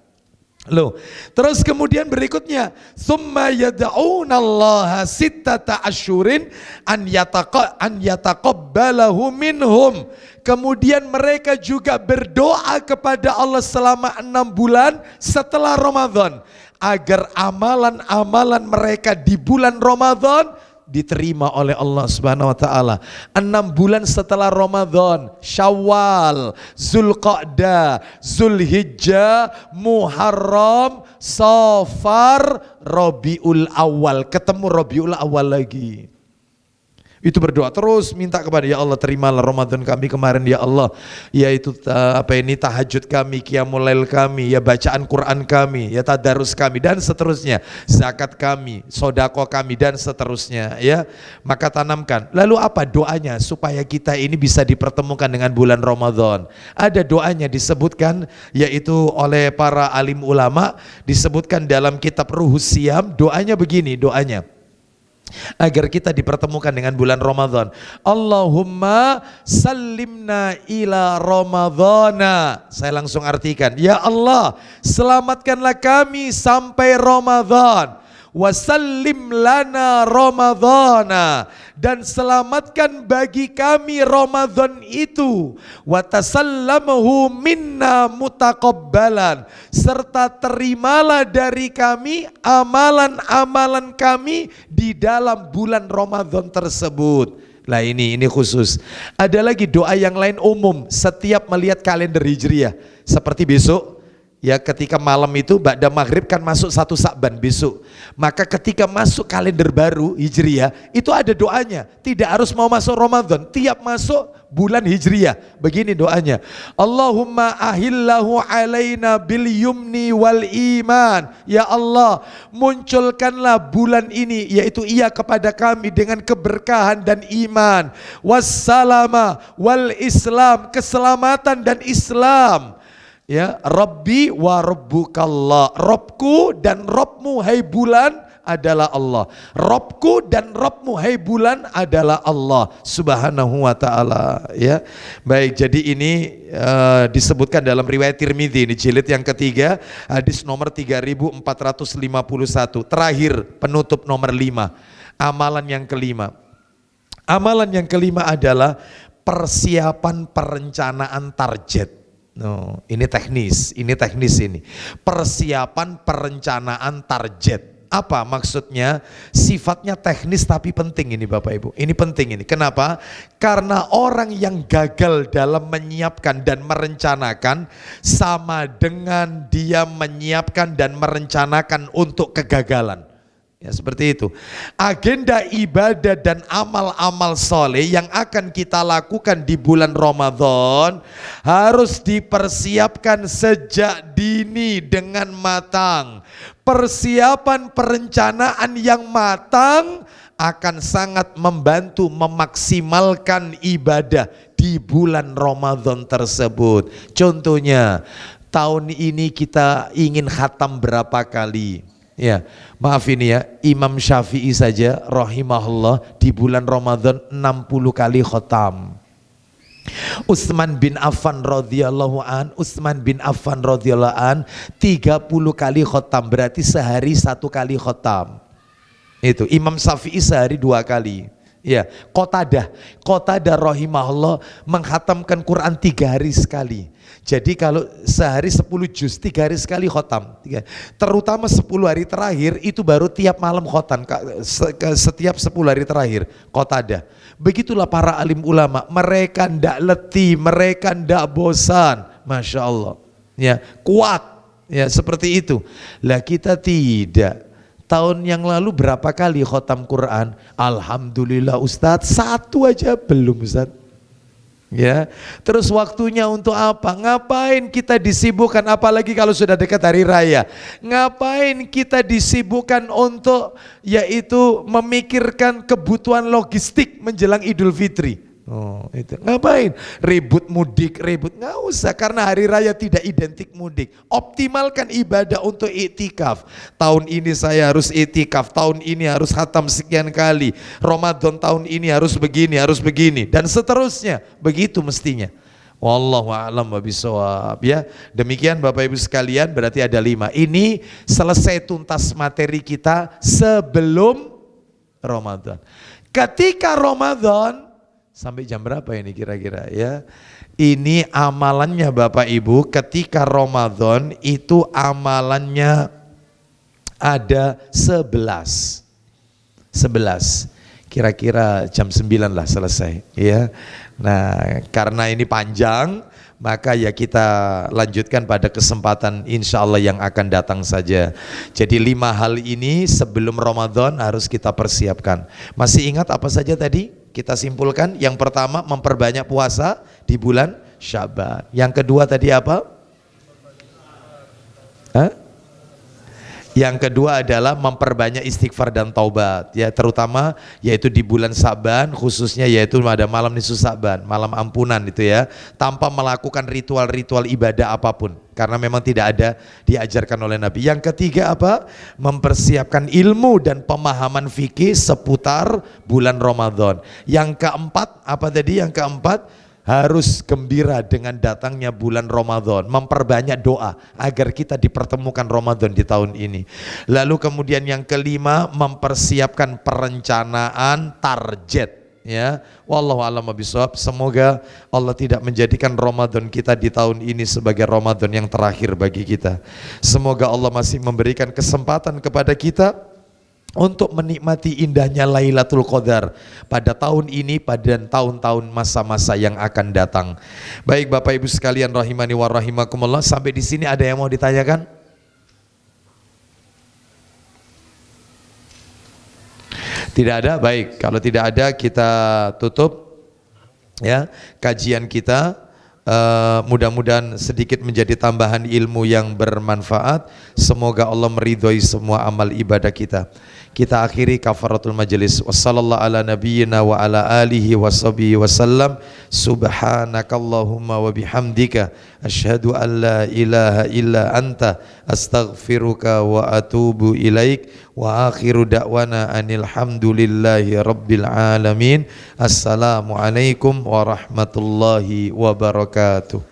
Loh, terus kemudian berikutnya, summa yad'unallaha sittata asyurin an yataqabbalahu minhum. Kemudian mereka juga berdoa kepada Allah selama 6 bulan setelah Ramadan agar amalan-amalan mereka di bulan Ramadan diterima oleh Allah Subhanahu wa taala. 6 bulan setelah Ramadan, Syawal, Zulqa'dah, Zulhijjah, Muharram, Safar, Rabiul Awal. Ketemu Rabiul Awal lagi. Itu berdoa terus, minta kepada ya Allah terimalah Ramadan kami kemarin ya Allah, yaitu tahajud kami, qiyamul lail kami, ya bacaan Quran kami, ya tadarus kami dan seterusnya, zakat kami, sedekah kami dan seterusnya, ya. Maka tanamkan. Lalu apa doanya supaya kita ini bisa dipertemukan dengan bulan Ramadan? Ada doanya disebutkan, yaitu oleh para alim ulama, disebutkan dalam kitab Ruhus Siyam. Doanya begini, doanya agar kita dipertemukan dengan bulan Ramadan. Allahumma sallimna ila Ramadhana. Saya langsung artikan, ya Allah, selamatkanlah kami sampai Ramadan. Wasallim lana Ramadhana, dan selamatkan bagi kami Ramadan itu. Watasallamahu minna mutaqabbalan, serta terimalah dari kami amalan-amalan kami di dalam bulan Ramadan tersebut. Lah ini khusus. Ada lagi doa yang lain umum setiap melihat kalender Hijriah. Seperti besok, ya, ketika malam itu ba'da maghrib kan masuk 1 Sa'ban besok. Maka ketika masuk kalender baru Hijriah itu ada doanya. Tidak harus mau masuk Ramadan, tiap masuk bulan Hijriah begini doanya. Allahumma ahillahu alaina bil yumni wal iman. Ya Allah, munculkanlah bulan ini, yaitu ia kepada kami dengan keberkahan dan iman. Wassalama wal Islam, keselamatan dan Islam. Ya, Rabbi wa Rabbukallah, Robku dan Robmu hai bulan adalah Allah. Robku dan Robmu hai bulan adalah Allah Subhanahu wa ta'ala. Ya, baik, jadi ini disebutkan dalam riwayat Tirmidzi, ini jilid yang ketiga, hadis nomor 3451. Terakhir, penutup nomor 5, amalan yang kelima. Amalan yang kelima adalah persiapan perencanaan target. No, ini teknis ini. Persiapan perencanaan target. Apa maksudnya? Sifatnya teknis tapi penting ini Bapak Ibu. Ini penting ini. Kenapa? Karena orang yang gagal dalam menyiapkan dan merencanakan sama dengan dia menyiapkan dan merencanakan untuk kegagalan. Ya, seperti itu. Agenda ibadah dan amal-amal soleh yang akan kita lakukan di bulan Ramadan harus dipersiapkan sejak dini dengan matang. Persiapan perencanaan yang matang akan sangat membantu memaksimalkan ibadah di bulan Ramadan tersebut. Contohnya, tahun ini kita ingin khatam berapa kali? Ya, maaf ini ya, Imam Syafi'i saja rahimahullah di bulan Ramadan 60 kali khatam. Utsman bin Affan radhiyallahu an 30 kali khatam, berarti sehari 1 kali khatam. Itu Imam Syafi'i sehari 2 kali. Ya, Qatadah rahimahullah menghatamkan Quran 3 hari sekali. Jadi kalau sehari 10 juz, 3 hari sekali khotam. Terutama 10 hari terakhir itu baru tiap malam khotam, setiap 10 hari terakhir Qatadah. Begitulah para alim ulama, mereka ndak letih, mereka ndak bosan, Masya Allah. Ya, kuat, ya seperti itu. Lah kita tidak. Tahun yang lalu berapa kali khotam Quran? Alhamdulillah Ustadz, 1 aja belum Ustadz. Ya, terus waktunya untuk apa? Ngapain kita disibukkan, apalagi kalau sudah dekat hari raya? Ngapain kita disibukkan untuk yaitu memikirkan kebutuhan logistik menjelang Idul Fitri? Oh, itu ngapain? Ribut mudik, nggak usah, karena hari raya tidak identik mudik. Optimalkan ibadah untuk iktikaf. Tahun ini saya harus iktikaf, tahun ini harus khatam sekian kali, Ramadan tahun ini harus begini, dan seterusnya. Begitu mestinya. Wallahu a'lam bishawab. Ya, demikian Bapak Ibu sekalian, berarti ada 5. Ini selesai tuntas materi kita sebelum Ramadan. Ketika Ramadan, sampai jam berapa ini kira-kira ya? Ini amalannya Bapak Ibu, ketika Ramadan itu amalannya ada 11. Kira-kira jam 9 lah selesai ya. Nah, karena ini panjang, maka ya kita lanjutkan pada kesempatan insya Allah yang akan datang saja. Jadi 5 hal ini sebelum Ramadan harus kita persiapkan. Masih ingat apa saja tadi? Kita simpulkan, yang pertama memperbanyak puasa di bulan Sya'ban. Yang kedua tadi apa? Yang kedua adalah memperbanyak istighfar dan taubat, ya, terutama yaitu di bulan Sa'ban, khususnya yaitu pada malam nisfu Sa'ban, malam ampunan itu ya, tanpa melakukan ritual-ritual ibadah apapun, karena memang tidak ada diajarkan oleh Nabi. Yang ketiga apa? Mempersiapkan ilmu dan pemahaman fikih seputar bulan Ramadan. Yang keempat apa tadi? Yang keempat, harus gembira dengan datangnya bulan Ramadan, memperbanyak doa agar kita dipertemukan Ramadan di tahun ini. Lalu kemudian yang kelima, mempersiapkan perencanaan target, ya. Wallahu a'lam bishawab. Semoga Allah tidak menjadikan Ramadan kita di tahun ini sebagai Ramadan yang terakhir bagi kita. Semoga Allah masih memberikan kesempatan kepada kita untuk menikmati indahnya Lailatul Qadar pada tahun ini, pada tahun-tahun masa-masa yang akan datang. Baik Bapak Ibu sekalian rahimani wa rahimakumullah, sampai di sini ada yang mau ditanyakan? Tidak ada? Baik, kalau tidak ada kita tutup ya kajian kita. Mudah-mudahan sedikit menjadi tambahan ilmu yang bermanfaat. Semoga Allah meridhoi semua amal ibadah kita. Kita akhiri kafaratul majelis. Wassallallahu ala nabiyyina wa ala alihi washabihi wasallam. Subhanakallahumma wa bihamdika asyhadu an la ilaha illa anta astaghfiruka wa atubu ilaik. Wa akhiru da'wana anil hamdulillahi rabbil alamin. Assalamualaikum warahmatullahi wabarakatuh.